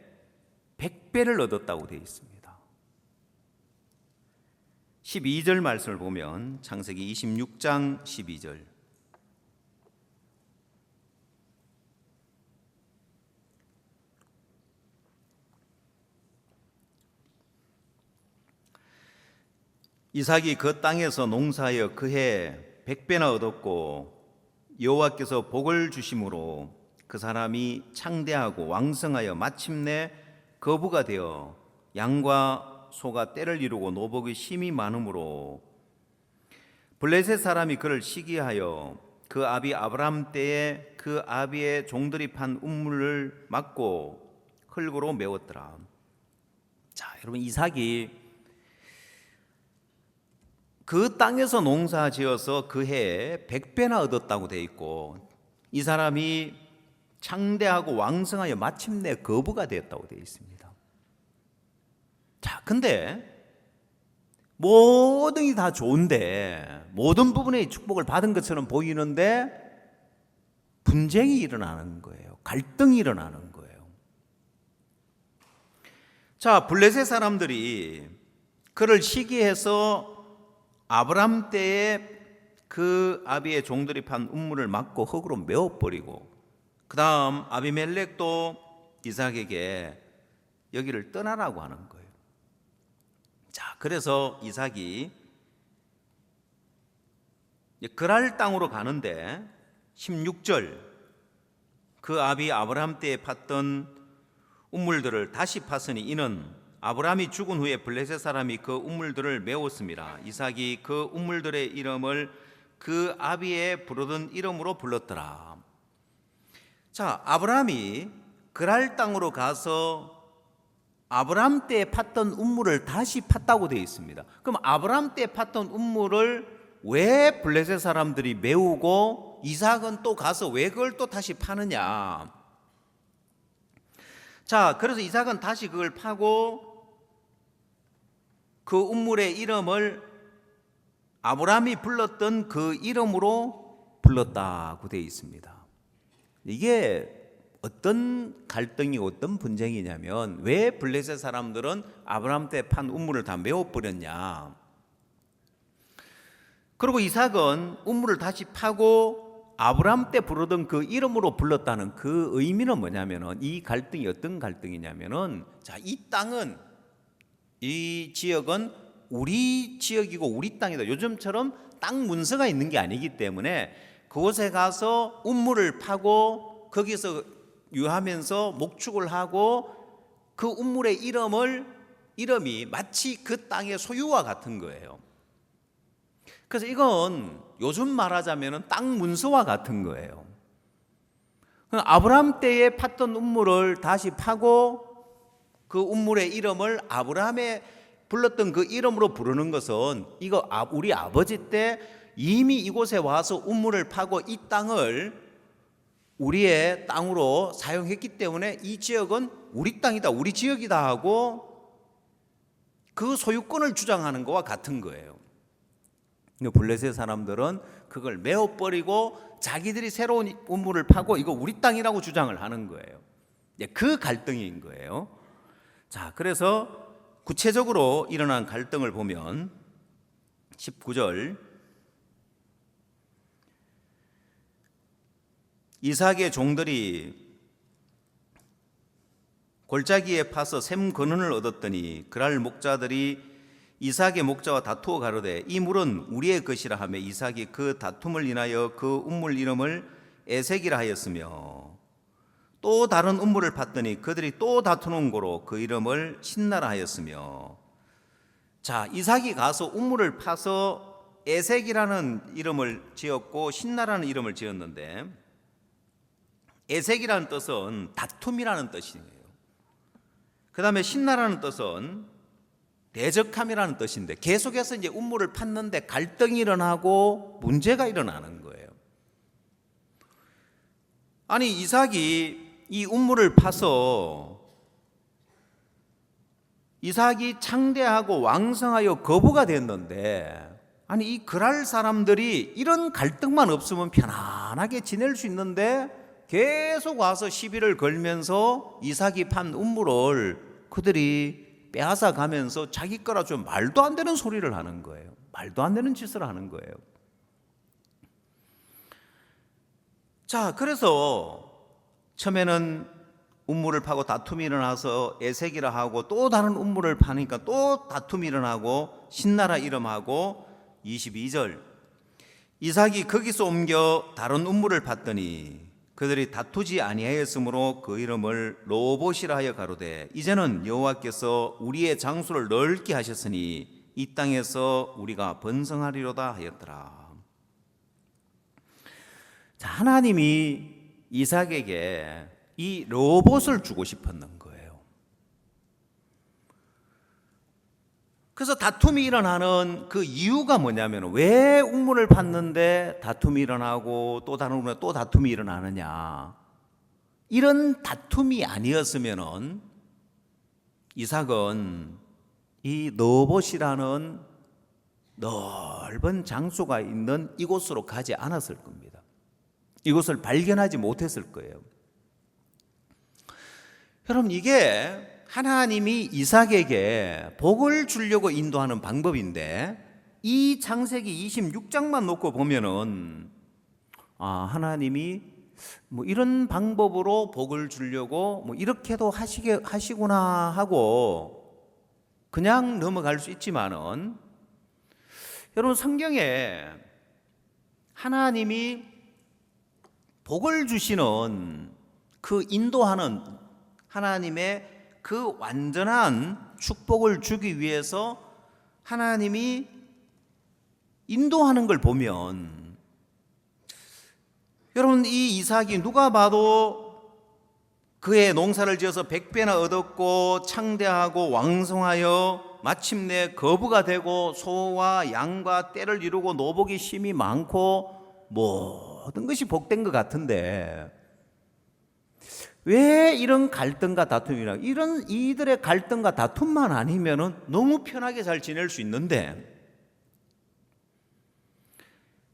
100배를 얻었다고 되어 있습니다. 12절 말씀을 보면 창세기 26장 12절, 이삭이 그 땅에서 농사하여 그해 100배나 얻었고 여호와께서 복을 주심으로 그 사람이 창대하고 왕성하여 마침내 거부가 되어 양과 소가 떼를 이루고 노복이 심히 많으므로 블레셋 사람이 그를 시기하여 그 아비 아브람 때에 그 아비의 종들이 판 우물을 막고 흙으로 메웠더라. 자, 여러분, 이삭이 그 땅에서 농사 지어서 그 해에 100배나 얻었다고 되어 있고, 이 사람이 창대하고 왕성하여 마침내 거부가 되었다고 되어 있습니다. 자, 근데 모든 게 다 좋은데, 모든 부분에 축복을 받은 것처럼 보이는데 분쟁이 일어나는 거예요. 갈등이 일어나는 거예요. 자, 블레셋 사람들이 그를 시기해서 아브람 때에 그 아비의 종들이 판 우물을 막고 흙으로 메워버리고, 그 다음 아비멜렉도 이삭에게 여기를 떠나라고 하는 거예요. 자, 그래서 이삭이 그랄 땅으로 가는데 16절, 그 아비 아브람 때에 팠던 우물들을 다시 팠으니 이는 아브람이 죽은 후에 블레셋 사람이 그 우물들을 메웠습니다. 이삭이 그 우물들의 이름을 그 아비의 부르던 이름으로 불렀더라. 자, 아브람이 그랄 땅으로 가서 아브람 때에 팠던 우물을 다시 팠다고 되어 있습니다. 그럼 아브람 때에 팠던 우물을 왜 블레셋 사람들이 메우고 이삭은 또 가서 왜 그걸 또 다시 파느냐. 자, 그래서 이삭은 다시 그걸 파고 그 우물의 이름을 아브라함이 불렀던 그 이름으로 불렀다고 되어 있습니다. 이게 어떤 갈등이고 어떤 분쟁이냐면, 왜 블레셋 사람들은 아브라함 때 판 우물을 다 메워버렸냐. 그리고 이삭은 우물을 다시 파고 아브라함 때 부르던 그 이름으로 불렀다는 그 의미는 뭐냐면은, 이 갈등이 어떤 갈등이냐면은, 자, 이 땅은, 이 지역은 우리 지역이고 우리 땅이다. 요즘처럼 땅 문서가 있는 게 아니기 때문에 그곳에 가서 우물을 파고 거기서 유하면서 목축을 하고 그 우물의 이름이 마치 그 땅의 소유와 같은 거예요. 그래서 이건 요즘 말하자면 땅 문서와 같은 거예요. 아브라함 때에 팠던 우물을 다시 파고 그 우물의 이름을 아브라함의 불렀던 그 이름으로 부르는 것은, 이거 우리 아버지 때 이미 이곳에 와서 우물을 파고 이 땅을 우리의 땅으로 사용했기 때문에 이 지역은 우리 땅이다, 우리 지역이다 하고 그 소유권을 주장하는 것과 같은 거예요. 블레셋 사람들은 그걸 메워버리고 자기들이 새로운 우물을 파고 이거 우리 땅이라고 주장을 하는 거예요. 그 갈등인 거예요. 자, 그래서 구체적으로 일어난 갈등을 보면 19절, 이삭의 종들이 골짜기에 파서 샘 근원을 얻었더니 그랄 목자들이 이삭의 목자와 다투어 가로되 이 물은 우리의 것이라 하며 이삭이 그 다툼을 인하여 그 우물 이름을 에색이라 하였으며, 또 다른 우물을 팠더니 그들이 또 다투는 고로 그 이름을 신나라 하였으며. 자, 이삭이 가서 우물을 파서 에색이라는 이름을 지었고 신나라는 이름을 지었는데, 에색이라는 뜻은 다툼이라는 뜻이에요. 그 다음에 신나라는 뜻은 대적함이라는 뜻인데, 계속해서 이제 우물을 팠는데 갈등이 일어나고 문제가 일어나는 거예요. 아니, 이삭이 이 우물을 파서 이삭이 창대하고 왕성하여 거부가 됐는데, 아니 이 그랄 사람들이 이런 갈등만 없으면 편안하게 지낼 수 있는데 계속 와서 시비를 걸면서 이삭이 판 우물을 그들이 빼앗아 가면서 자기 거라 좀 말도 안 되는 소리를 하는 거예요. 말도 안 되는 짓을 하는 거예요. 자, 그래서 처음에는 우물을 파고 다툼이 일어나서 에색이라 하고, 또 다른 우물을 파니까 또 다툼이 일어나고 신나라 이름하고. 22절, 이삭이 거기서 옮겨 다른 우물을 팠더니 그들이 다투지 아니하였으므로 그 이름을 로봇이라 하여 가로되 이제는 여호와께서 우리의 장소를 넓게 하셨으니 이 땅에서 우리가 번성하리로다 하였더라. 자, 하나님이 이삭에게 이 로봇을 주고 싶었는 거예요. 그래서 다툼이 일어나는 그 이유가 뭐냐면, 왜 우물을 팠는데 다툼이 일어나고 또 다른 우물에 또 다툼이 일어나느냐. 이런 다툼이 아니었으면은 이삭은 이 너봇이라는 넓은 장소가 있는 이곳으로 가지 않았을 겁니다. 이곳을 발견하지 못했을 거예요. 여러분, 이게 하나님이 이삭에게 복을 주려고 인도하는 방법인데, 이 창세기 26장만 놓고 보면은 하나님이 뭐 이런 방법으로 복을 주려고 뭐 이렇게도 하시구나 하고 그냥 넘어갈 수 있지만은, 여러분 성경에 하나님이 복을 주시는 그 인도하는 하나님의 그 완전한 축복을 주기 위해서 하나님이 인도하는 걸 보면, 여러분 이 이삭이 누가 봐도 그의 농사를 지어서 100배나 얻었고 창대하고 왕성하여 마침내 거부가 되고 소와 양과 떼를 이루고 노복이 심이 많고 모든 것이 복된 것 같은데 왜 이런 갈등과 다툼이라 이런 이들의 갈등과 다툼만 아니면은 너무 편하게 잘 지낼 수 있는데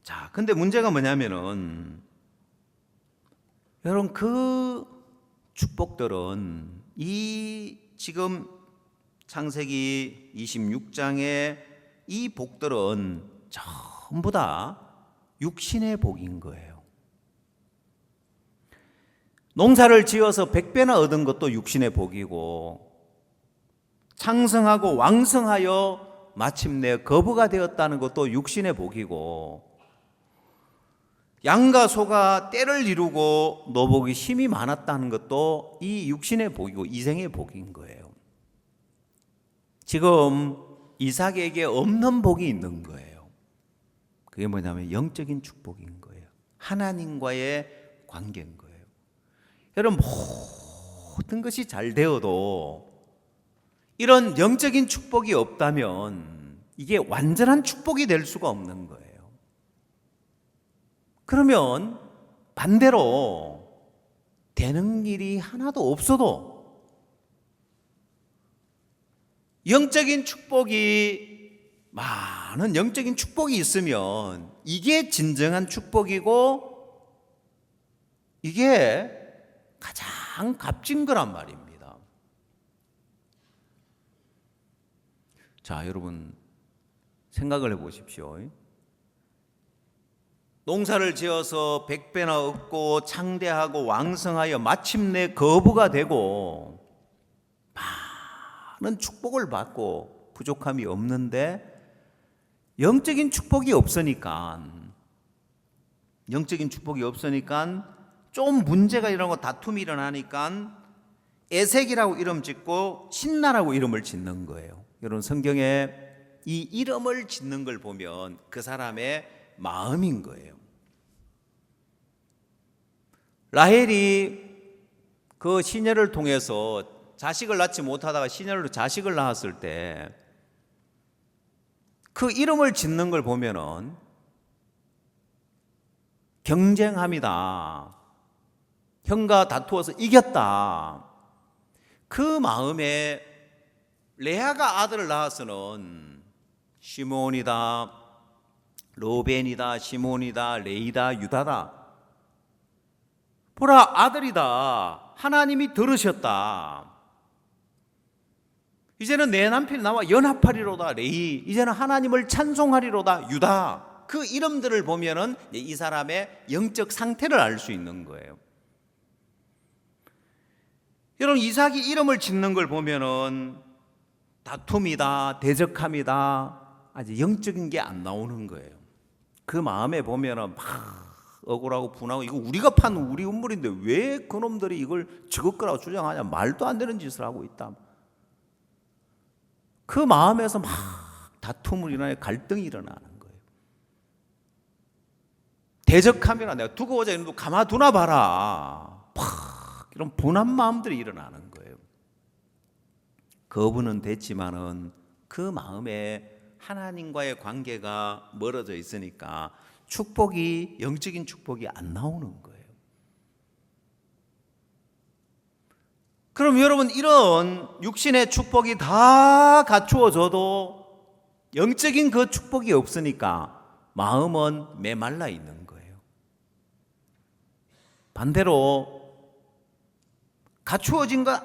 자, 근데 문제가 뭐냐면은 여러분 그 축복들은 이 지금 창세기 26장의 이 복들은 전부 다 육신의 복인 거예요. 농사를 지어서 100배나 얻은 것도 육신의 복이고 창성하고 왕성하여 마침내 거부가 되었다는 것도 육신의 복이고 양과 소가 떼를 이루고 노복이 힘이 많았다는 것도 이 육신의 복이고 이생의 복인 거예요. 지금 이삭에게 없는 복이 있는 거예요. 그게 뭐냐면 영적인 축복인 거예요. 하나님과의 관계인 거예요. 여러분 모든 것이 잘 되어도 이런 영적인 축복이 없다면 이게 완전한 축복이 될 수가 없는 거예요. 그러면 반대로 되는 일이 하나도 없어도 영적인 축복이 많은 영적인 축복이 있으면 이게 진정한 축복이고 이게 가장 값진 거란 말입니다. 자, 여러분 생각을 해보십시오. 농사를 지어서 100배나 얻고 창대하고 왕성하여 마침내 거부가 되고 많은 축복을 받고 부족함이 없는데 영적인 축복이 없으니까 좀 문제가 일어나고 다툼이 일어나니까 에색이라고 이름 짓고 신나라고 이름을 짓는 거예요. 여러분 성경에 이 이름을 짓는 걸 보면 그 사람의 마음인 거예요. 라헬이 그 시녀를 통해서 자식을 낳지 못하다가 시녀로 자식을 낳았을 때 그 이름을 짓는 걸 보면은 경쟁함이다. 형과 다투어서 이겼다. 그 마음에 레아가 아들을 낳아서는 시몬이다, 로벤이다, 시몬이다, 레이다, 유다다. 보라 아들이다. 하나님이 들으셨다. 이제는 내 남편이 나와 연합하리로다. 레이. 이제는 하나님을 찬송하리로다. 유다. 그 이름들을 보면은 이 사람의 영적 상태를 알 수 있는 거예요. 여러분 이삭이 이름을 짓는 걸 보면은 다툼이다, 대적함이다. 아직 영적인 게 안 나오는 거예요. 그 마음에 보면은 막 억울하고 분하고 이거 우리가 판 우리 우물인데 왜 그놈들이 이걸 저것 거라고 주장하냐. 말도 안 되는 짓을 하고 있다. 그 마음에서 막 다툼을 일어나요. 갈등이 일어나는 거예요. 대적함이라 내가 두고 오자 이놈도 가만두나 봐라. 팍 이런 분한 마음들이 일어나는 거예요. 거부는 됐지만은 그 마음에 하나님과의 관계가 멀어져 있으니까 축복이 영적인 축복이 안 나오는 거예요. 그럼 여러분 이런 육신의 축복이 다 갖추어져도 영적인 그 축복이 없으니까 마음은 메말라 있는 거예요. 반대로 갖추어진 것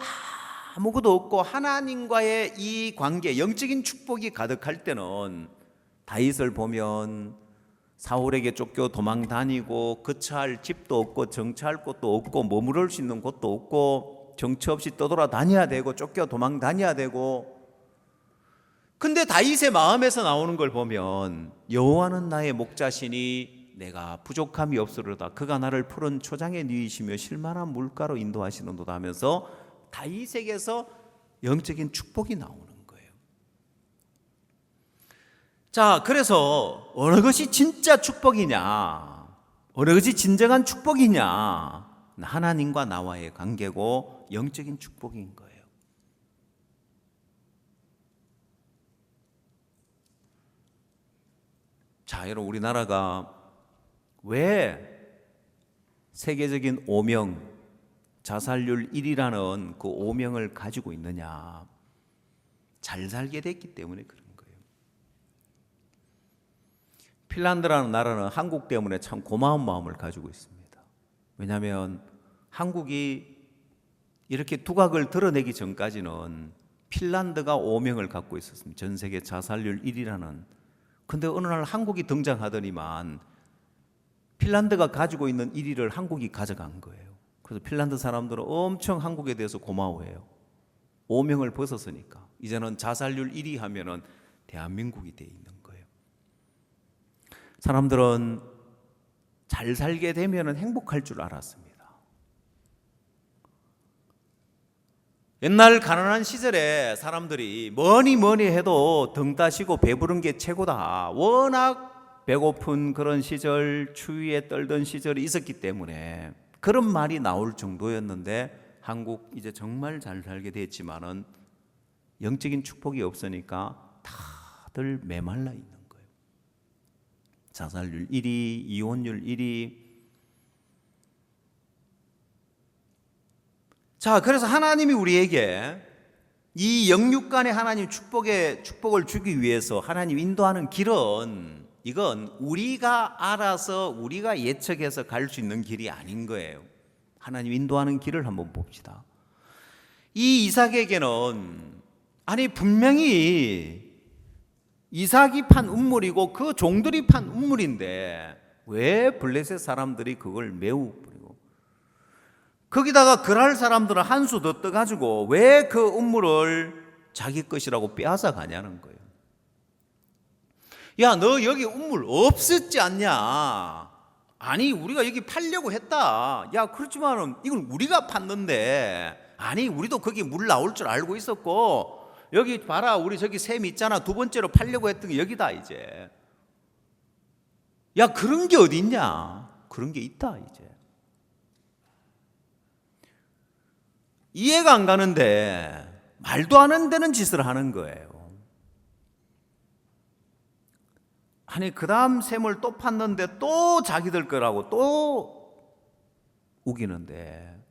아무것도 없고 하나님과의 이 관계 영적인 축복이 가득할 때는 다윗을 보면 사울에게 쫓겨 도망 다니고 거처할 집도 없고 정처할 곳도 없고 머무를 수 있는 곳도 없고 정처 없이 떠돌아 다녀야 되고 쫓겨 도망 다녀야 되고 근데 다윗의 마음에서 나오는 걸 보면 여호와는 나의 목자시니 내가 부족함이 없으리로다. 그가 나를 푸른 초장에 누이시며 실만한 물가로 인도하시는도다 하면서 다윗에게서 영적인 축복이 나오는 거예요. 자, 그래서 어느 것이 진짜 축복이냐, 어느 것이 진정한 축복이냐, 하나님과 나와의 관계고 영적인 축복인 거예요. 자, 여러분, 우리나라가 왜 세계적인 오명, 자살률 1위라는 그 오명을 가지고 있느냐? 잘 살게 됐기 때문에 그런 거예요. 핀란드라는 나라는 한국 때문에 참 고마운 마음을 가지고 있습니다. 왜냐하면 한국이 이렇게 두각을 드러내기 전까지는 핀란드가 오명을 갖고 있었습니다. 전 세계 자살률 1위라는. 근데 어느 날 한국이 등장하더니만 핀란드가 가지고 있는 1위를 한국이 가져간 거예요. 그래서 핀란드 사람들은 엄청 한국에 대해서 고마워해요. 오명을 벗었으니까. 이제는 자살률 1위 하면은 대한민국이 돼 있는 거예요. 사람들은 잘 살게 되면은 행복할 줄 알았습니다. 옛날 가난한 시절에 사람들이 뭐니 해도 등 따시고 배부른 게 최고다. 워낙 배고픈 그런 시절, 추위에 떨던 시절이 있었기 때문에 그런 말이 나올 정도였는데 한국 이제 정말 잘 살게 됐지만은 영적인 축복이 없으니까 다들 메말라 있는 거예요. 자살률 1위, 이혼율 1위. 자, 그래서 하나님이 우리에게 이 영육간의 하나님 축복을 주기 위해서 하나님 인도하는 길은, 이건 우리가 알아서 우리가 예측해서 갈 수 있는 길이 아닌 거예요. 하나님 인도하는 길을 한번 봅시다. 이 이삭에게는 분명히 이삭이 판 우물이고 그 종들이 판 우물인데 왜 블레셋 사람들이 그걸 매우 뿌리고, 거기다가 그랄 사람들은 한 수 더 떠가지고 왜 그 우물을 자기 것이라고 빼앗아 가냐는 거예요. 야, 너 여기 우물 없었지 않냐? 아니, 우리가 여기 팔려고 했다. 야, 그렇지만 이건 우리가 팠는데, 아니, 우리도 거기 물 나올 줄 알고 있었고, 여기 봐라, 우리 저기 샘 있잖아. 두 번째로 팔려고 했던 게 여기다 이제. 야, 그런 게 어디 있냐? 그런 게 있다 이제. 이해가 안 가는데 말도 안 되는 짓을 하는 거예요. 아니, 그 다음 샘을 또 팠는데 또 자기들 거라고 또 우기는데,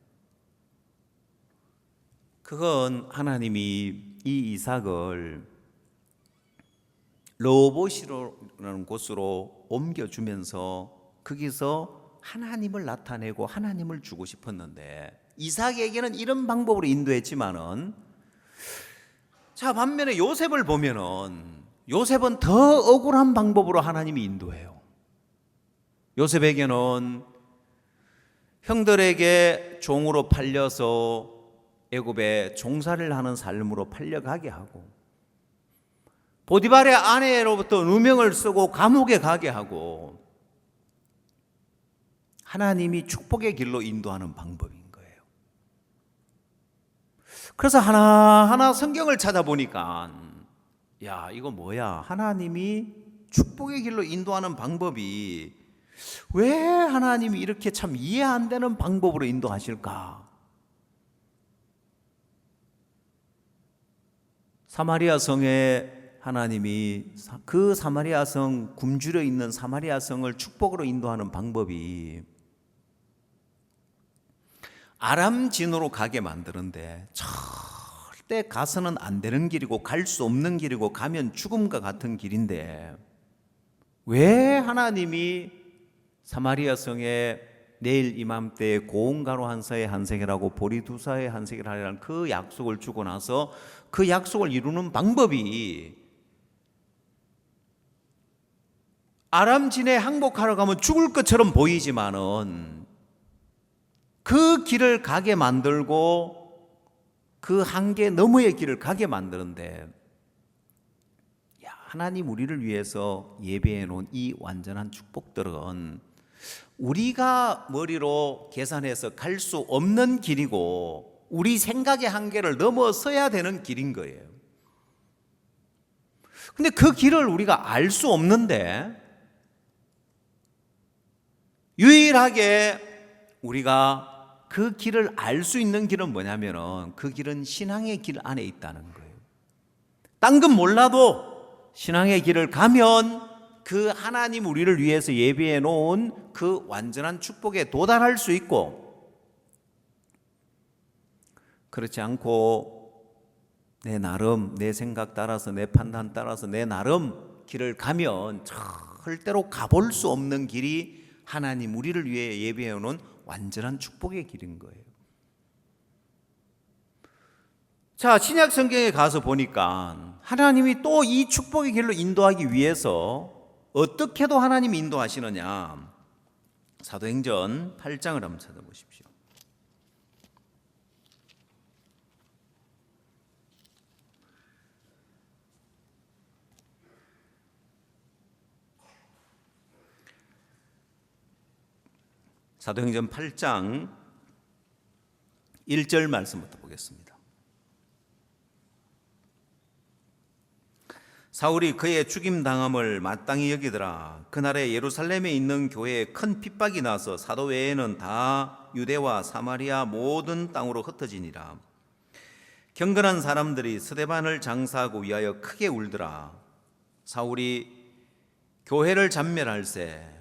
그건 하나님이 이 이삭을 르호봇이라는 곳으로 옮겨주면서 거기서 하나님을 나타내고 하나님을 주고 싶었는데, 이삭에게는 이런 방법으로 인도했지만은, 자, 반면에 요셉을 보면은 요셉은 더 억울한 방법으로 하나님이 인도해요. 요셉에게는 형들에게 종으로 팔려서 애굽에 종살이를 하는 삶으로 팔려가게 하고, 보디발의 아내로부터 누명을 쓰고 감옥에 가게 하고, 하나님이 축복의 길로 인도하는 방법인 거예요. 그래서 하나하나 성경을 찾아보니까, 야, 이거 뭐야? 하나님이 축복의 길로 인도하는 방법이 왜 하나님이 이렇게 참 이해 안 되는 방법으로 인도하실까? 사마리아 성에 하나님이 그 사마리아 성, 굶주려 있는 사마리아 성을 축복으로 인도하는 방법이 아람진으로 가게 만드는데 절대 가서는 안 되는 길이고 갈 수 없는 길이고 가면 죽음과 같은 길인데, 왜 하나님이 사마리아 성에 내일 이맘때에 고운 가루 한 사에 한 세겔하고 보리 두 사에 한 세겔 하리라는 그 약속을 주고 나서 그 약속을 이루는 방법이, 아람진에 항복하러 가면 죽을 것처럼 보이지만은 그 길을 가게 만들고 그 한계 너머의 길을 가게 만드는데, 야, 하나님 우리를 위해서 예배해 놓은 이 완전한 축복들은 우리가 머리로 계산해서 갈 수 없는 길이고 우리 생각의 한계를 넘어서야 되는 길인 거예요. 근데 그 길을 우리가 알 수 없는데, 유일하게 우리가 그 길을 알 수 있는 길은 뭐냐면은, 그 길은 신앙의 길 안에 있다는 거예요. 딴 건 몰라도 신앙의 길을 가면 그 하나님 우리를 위해서 예비해 놓은 그 완전한 축복에 도달할 수 있고, 그렇지 않고 내 나름, 내 생각 따라서, 내 판단 따라서 내 나름 길을 가면 절대로 가볼 수 없는 길이 하나님 우리를 위해 예비해 놓은 완전한 축복의 길인 거예요. 자, 신약 성경에 가서 보니까 하나님이 또 이 축복의 길로 인도하기 위해서 어떻게도 하나님이 인도하시느냐. 사도행전 8장을 한번 찾아보십시오. 사도행전 8장 1절 말씀부터 보겠습니다. 사울이 그의 죽임당함을 마땅히 여기더라. 그날에 예루살렘에 있는 교회에 큰 핍박이 나서 사도 외에는 다 유대와 사마리아 모든 땅으로 흩어지니라. 경건한 사람들이 스데반을 장사하고 위하여 크게 울더라. 사울이 교회를 잔멸할세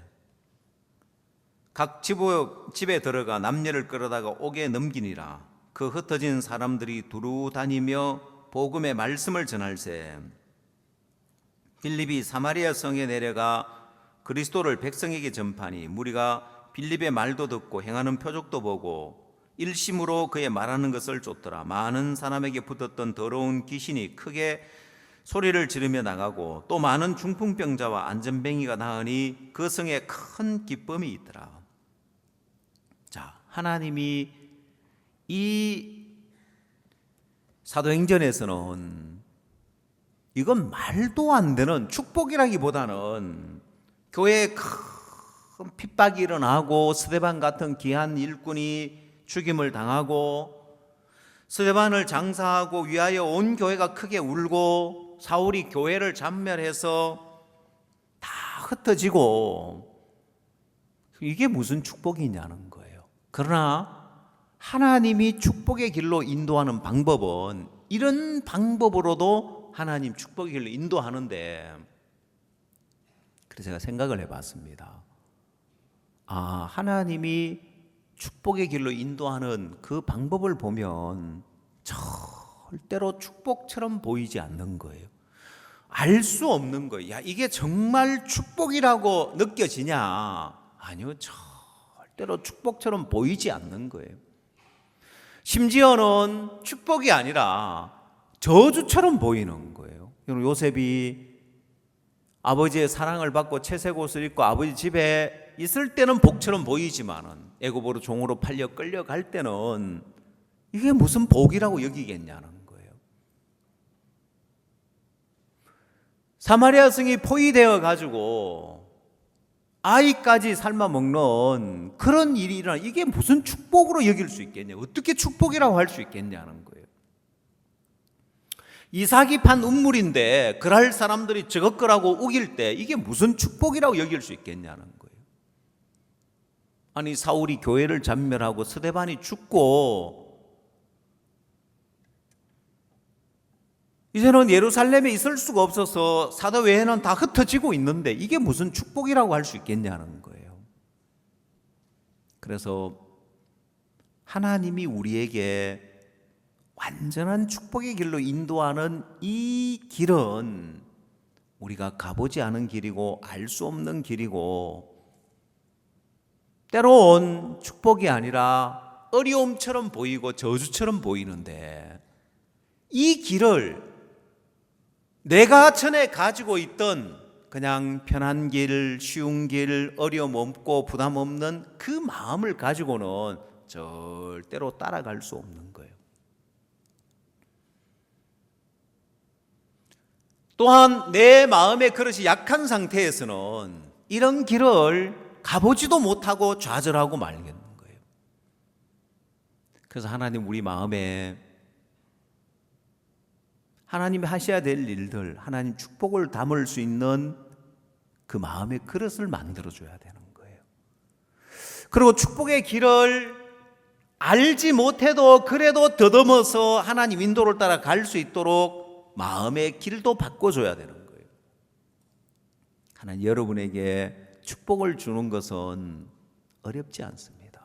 각 집에 들어가 남녀를 끌어다가 옥에 넘기니라. 그 흩어진 사람들이 두루 다니며 복음의 말씀을 전할세. 빌립이 사마리아 성에 내려가 그리스도를 백성에게 전파니 무리가 빌립의 말도 듣고 행하는 표적도 보고 일심으로 그의 말하는 것을 쫓더라. 많은 사람에게 붙었던 더러운 귀신이 크게 소리를 지르며 나가고 또 많은 중풍병자와 안전뱅이가 나으니 그 성에 큰 기쁨이 있더라. 자, 하나님이 이 사도행전에서는 이건 말도 안 되는 축복이라기보다는 교회에 큰 핍박이 일어나고 스데반 같은 귀한 일꾼이 죽임을 당하고 스데반을 장사하고 위하여 온 교회가 크게 울고 사울이 교회를 잔멸해서 다 흩어지고 이게 무슨 축복이냐는 거예요. 그러나 하나님이 축복의 길로 인도하는 방법은 이런 방법으로도 하나님 축복의 길로 인도하는데, 그래서 제가 생각을 해봤습니다. 아, 하나님이 축복의 길로 인도하는 그 방법을 보면 절대로 축복처럼 보이지 않는 거예요. 알 수 없는 거예요. 야, 이게 정말 축복이라고 느껴지냐? 아니요, 절대로 축복처럼 보이지 않는 거예요. 심지어는 축복이 아니라 저주처럼 보이는 거예요. 요셉이 아버지의 사랑을 받고 채색 옷을 입고 아버지 집에 있을 때는 복처럼 보이지만은 애굽으로 종으로 팔려 끌려갈 때는 이게 무슨 복이라고 여기겠냐는 거예요. 사마리아 성이 포위되어 가지고 아이까지 삶아 먹는 그런 일이 일어나, 이게 무슨 축복으로 여길 수 있겠냐? 어떻게 축복이라고 할 수 있겠냐는 거예요. 이삭이 판 우물인데 그럴 사람들이 저것 거라고 우길 때 이게 무슨 축복이라고 여길 수 있겠냐는 거예요. 아니, 사울이 교회를 잔멸하고 스데반이 죽고 이제는 예루살렘에 있을 수가 없어서 사도 외에는 다 흩어지고 있는데 이게 무슨 축복이라고 할 수 있겠냐는 거예요. 그래서 하나님이 우리에게 완전한 축복의 길로 인도하는 이 길은 우리가 가보지 않은 길이고 알 수 없는 길이고, 때론 축복이 아니라 어려움처럼 보이고 저주처럼 보이는데, 이 길을 내가 전에 가지고 있던 그냥 편한 길, 쉬운 길, 어려움 없고 부담 없는 그 마음을 가지고는 절대로 따라갈 수 없는 거예요. 또한 내 마음의 그릇이 약한 상태에서는 이런 길을 가보지도 못하고 좌절하고 말겠는 거예요. 그래서 하나님 우리 마음에 하나님이 하셔야 될 일들, 하나님 축복을 담을 수 있는 그 마음의 그릇을 만들어줘야 되는 거예요. 그리고 축복의 길을 알지 못해도 그래도 더듬어서 하나님 인도를 따라 갈 수 있도록 마음의 길도 바꿔줘야 되는 거예요. 하나님 여러분에게 축복을 주는 것은 어렵지 않습니다.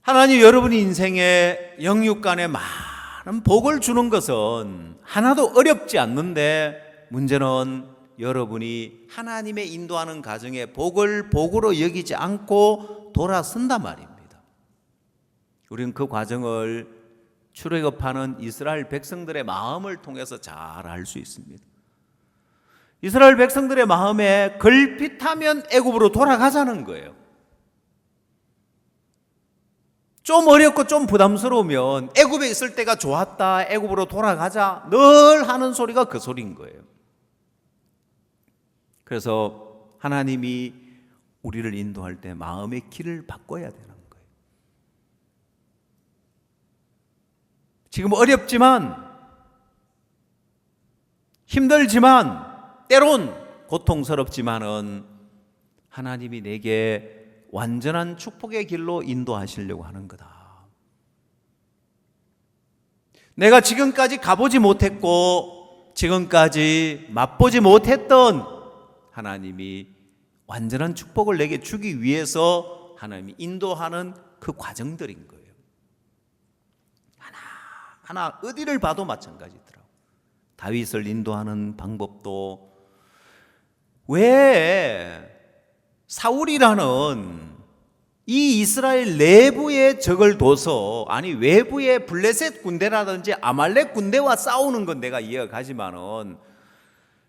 하나님 여러분 인생에 영육간에 많은 복을 주는 것은 하나도 어렵지 않는데 문제는 여러분이 하나님의 인도하는 가정에 복을 복으로 여기지 않고 돌아선단 말입니다. 우리는 그 과정을 출애굽하는 이스라엘 백성들의 마음을 통해서 잘 알 수 있습니다. 이스라엘 백성들의 마음에 걸핏하면 애굽으로 돌아가자는 거예요. 좀 어렵고 좀 부담스러우면 애굽에 있을 때가 좋았다, 애굽으로 돌아가자 늘 하는 소리가 그 소리인 거예요. 그래서 하나님이 우리를 인도할 때 마음의 길을 바꿔야 되는 거예요. 지금 어렵지만 힘들지만 때론 고통스럽지만은 하나님이 내게 완전한 축복의 길로 인도하시려고 하는 거다. 내가 지금까지 가보지 못했고 지금까지 맛보지 못했던 하나님이 완전한 축복을 내게 주기 위해서 하나님이 인도하는 그 과정들인 거예요. 하나 어디를 봐도 마찬가지더라고요. 다윗을 인도하는 방법도 왜 사울이라는 이 이스라엘 내부의 적을 둬서 외부의 블레셋 군대라든지 아말렉 군대와 싸우는 건 내가 이해가 가지만은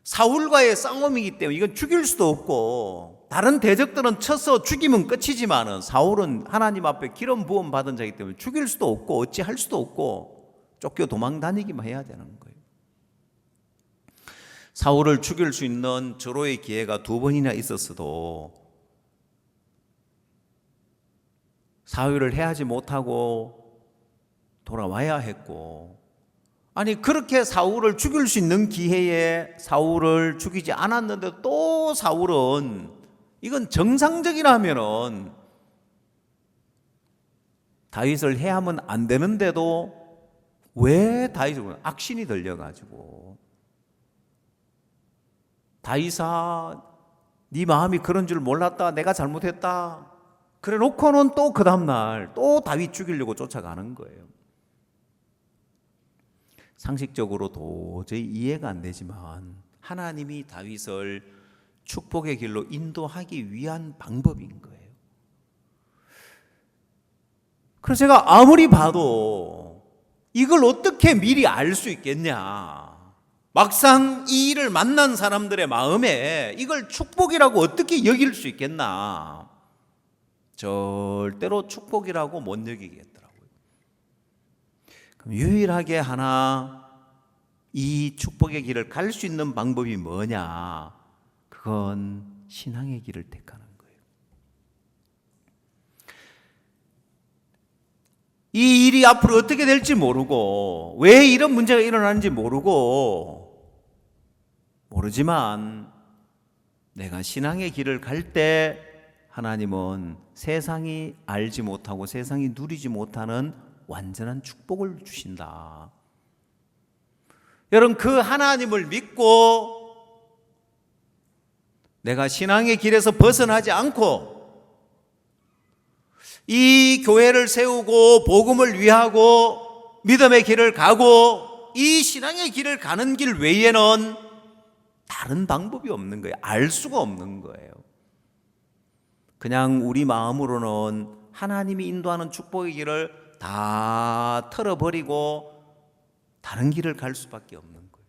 사울과의 싸움이기 때문에 이건 죽일 수도 없고 다른 대적들은 쳐서 죽이면 끝이지만은 사울은 하나님 앞에 기름 부음 받은 자이기 때문에 죽일 수도 없고 어찌할 수도 없고 쫓겨 도망 다니기만 해야 되는 거예요. 사울을 죽일 수 있는 절호의 기회가 2번이나 있었어도 사위를 해하지 못하고 돌아와야 했고, 그렇게 사울을 죽일 수 있는 기회에 사울을 죽이지 않았는데 또 사울은 이건 정상적이라면은 다윗을 해하면 안 되는데도 왜 다윗은 악신이 들려가지고 다윗아 네 마음이 그런 줄 몰랐다, 내가 잘못했다 그래 놓고는 또 그 다음날 또 다윗 죽이려고 쫓아가는 거예요. 상식적으로 도저히 이해가 안 되지만 하나님이 다윗을 축복의 길로 인도하기 위한 방법인 거예요. 그래서 제가 아무리 봐도 이걸 어떻게 미리 알 수 있겠냐, 막상 이 일을 만난 사람들의 마음에 이걸 축복이라고 어떻게 여길 수 있겠나, 절대로 축복이라고 못 여기겠더라고요. 그럼 유일하게 하나 이 축복의 길을 갈 수 있는 방법이 뭐냐, 그건 신앙의 길을 택하는 거예요. 이 일이 앞으로 어떻게 될지 모르고 왜 이런 문제가 일어나는지 모르지만 내가 신앙의 길을 갈 때 하나님은 세상이 알지 못하고 세상이 누리지 못하는 완전한 축복을 주신다. 여러분, 그 하나님을 믿고 내가 신앙의 길에서 벗어나지 않고 이 교회를 세우고 복음을 위하고 믿음의 길을 가고 이 신앙의 길을 가는 길 외에는 다른 방법이 없는 거예요. 알 수가 없는 거예요. 그냥 우리 마음으로는 하나님이 인도하는 축복의 길을 다 털어버리고 다른 길을 갈 수밖에 없는 거예요.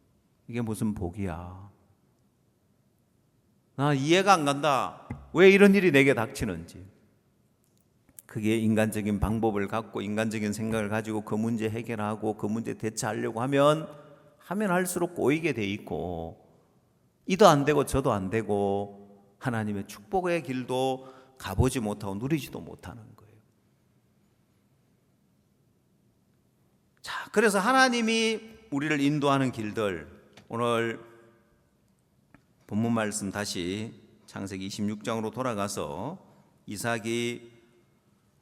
이게 무슨 복이야? 나 이해가 안 간다. 왜 이런 일이 내게 닥치는지. 그게 인간적인 방법을 갖고 인간적인 생각을 가지고 그 문제 해결하고 그 문제 대처하려고 하면 할수록 꼬이게 돼 있고 이도 안 되고 저도 안 되고 하나님의 축복의 길도 가보지 못하고 누리지도 못하는 거예요. 자, 그래서 하나님이 우리를 인도하는 길들, 오늘 본문 말씀 다시 창세기 26장으로 돌아가서 이삭이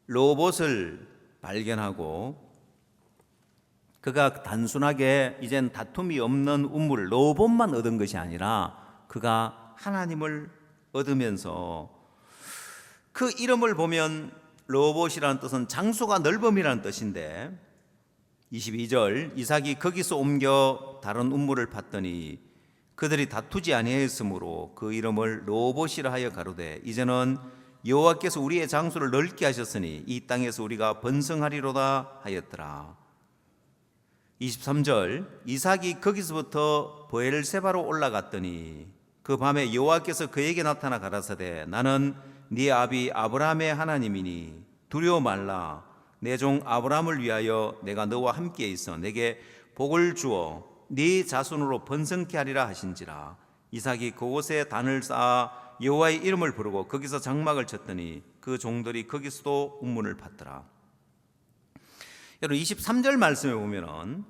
르호봇을 발견하고 그가 단순하게 이젠 다툼이 없는 우물을 르호봇만 얻은 것이 아니라 그가 하나님을 얻으면서 그 이름을 보면 르호봇이라는 뜻은 장소가 넓음이라는 뜻인데 22절 이삭이 거기서 옮겨 다른 우물을 팠더니 그들이 다투지 아니하였으므로 그 이름을 르호봇이라 하여 가로되 이제는 여호와께서 우리의 장소를 넓게 하셨으니 이 땅에서 우리가 번성하리로다 하였더라. 23절 이삭이 거기서부터 브엘세바로 올라갔더니 그 밤에 여호와께서 그에게 나타나 가라사대 나는 네 아비 아브라함의 하나님이니 두려워 말라. 내 종 아브라함을 위하여 내가 너와 함께 있어 내게 복을 주어 네 자손으로 번성케 하리라 하신지라. 이삭이 그곳에 단을 쌓아 여호와의 이름을 부르고 거기서 장막을 쳤더니 그 종들이 거기서도 우물을 팠더라. 여러분 23절 말씀에 보면은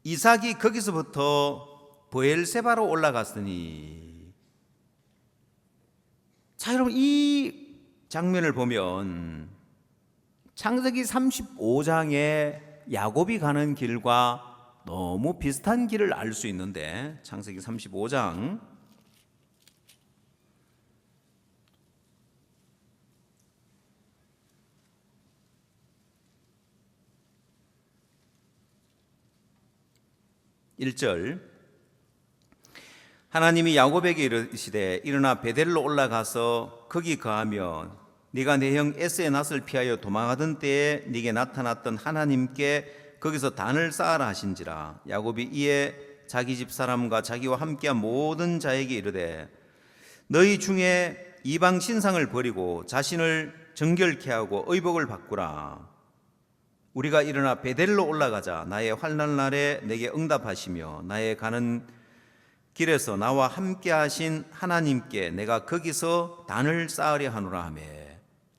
이삭이 거기서부터 브엘세바로 올라갔으니, 자 여러분 이 장면을 보면 창세기 35장에 야곱이 가는 길과 너무 비슷한 길을 알 수 있는데 창세기 35장 1절 하나님이 야곱에게 이르시되 일어나 베델로 올라가서 거기 거하며 네가 내 형 에서의 낯을 피하여 도망하던 때에 네게 나타났던 하나님께 거기서 단을 쌓아라 하신지라. 야곱이 이에 자기 집 사람과 자기와 함께한 모든 자에게 이르되 너희 중에 이방 신상을 버리고 자신을 정결케 하고 의복을 바꾸라. 우리가 일어나 베델로 올라가자. 나의 환난 날에 내게 응답하시며 나의 가는 길에서 나와 함께 하신 하나님께 내가 거기서 단을 쌓으려 하노라 하며.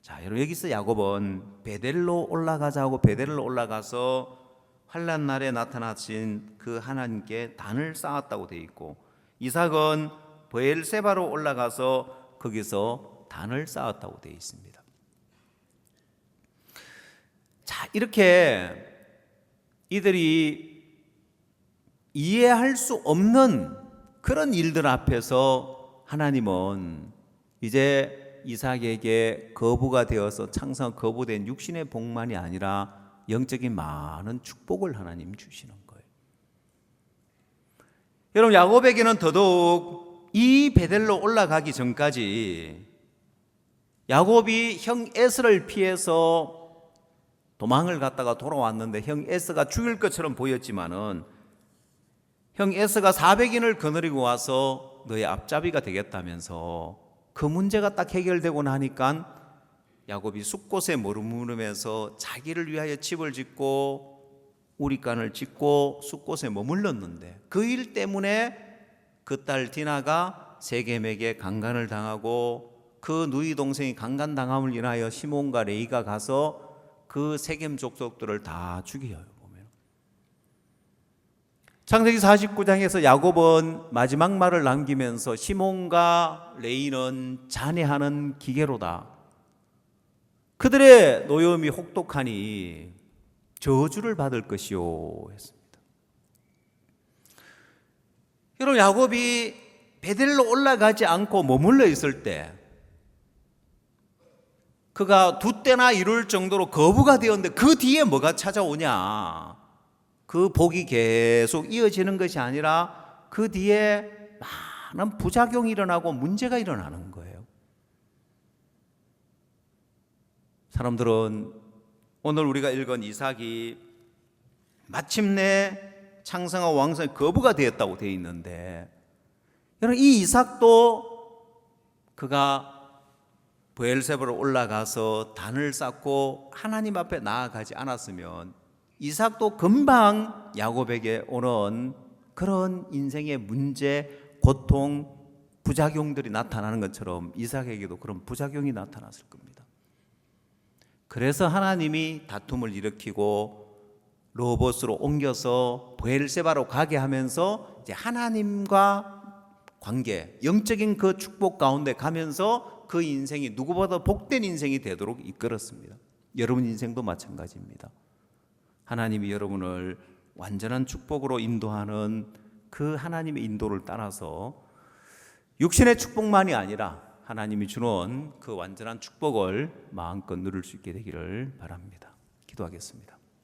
자, 여러분 여기서 야곱은 베델로 올라가자고 베델로 올라가서 환난 날에 나타나신 그 하나님께 단을 쌓았다고 되어 있고, 이삭은 브엘세바로 올라가서 거기서 단을 쌓았다고 되어 있습니다. 자, 이렇게 이들이 이해할 수 없는 그런 일들 앞에서 하나님은 이제 이삭에게 거부가 되어서 창성 거부된 육신의 복만이 아니라 영적인 많은 축복을 하나님 주시는 거예요. 여러분 야곱에게는 더더욱 이 베델로 올라가기 전까지 야곱이 형 에서를 피해서 도망을 갔다가 돌아왔는데 형 에서가 죽일 것처럼 보였지만은 형 에서가 400인을 거느리고 와서 너의 앞잡이가 되겠다면서 그 문제가 딱 해결되고 나니까 야곱이 숫곳에 머무르면서 자기를 위하여 집을 짓고 우리간을 짓고 숫곳에 머물렀는데 그 일 때문에 그 딸 디나가 세겜에게 강간을 당하고 그 누이 동생이 강간당함을 인하여 시몬과 레이가 가서 그 세겜 족속들을 다 죽여요. 보면 창세기 49장에서 야곱은 마지막 말을 남기면서 시몬과 레이는 잔해하는 기계로다. 그들의 노염이 혹독하니 저주를 받을 것이요 했습니다. 여러분 야곱이 베델로 올라가지 않고 머물러 있을 때 그가 두 때나 이룰 정도로 거부가 되었는데 그 뒤에 뭐가 찾아오냐? 그 복이 계속 이어지는 것이 아니라 그 뒤에 많은 부작용이 일어나고 문제가 일어나는 거예요. 사람들은 오늘 우리가 읽은 이삭이 마침내 창성과 왕성의 거부가 되었다고 되어 있는데, 여러분 이 이삭도 그가 브엘세바로 올라가서 단을 쌓고 하나님 앞에 나아가지 않았으면 이삭도 금방 야곱에게 오는 그런 인생의 문제, 고통, 부작용들이 나타나는 것처럼 이삭에게도 그런 부작용이 나타났을 겁니다. 그래서 하나님이 다툼을 일으키고 르호봇으로 옮겨서 브엘세바로 가게 하면서 이제 하나님과 관계, 영적인 그 축복 가운데 가면서 그 인생이 누구보다 복된 인생이 되도록 이끌었습니다. 여러분 인생도 마찬가지입니다. 하나님이 여러분을 완전한 축복으로 인도하는 그 하나님의 인도를 따라서 육신의 축복만이 아니라 하나님이 주는 그 완전한 축복을 마음껏 누릴 수 있게 되기를 바랍니다. 기도하겠습니다.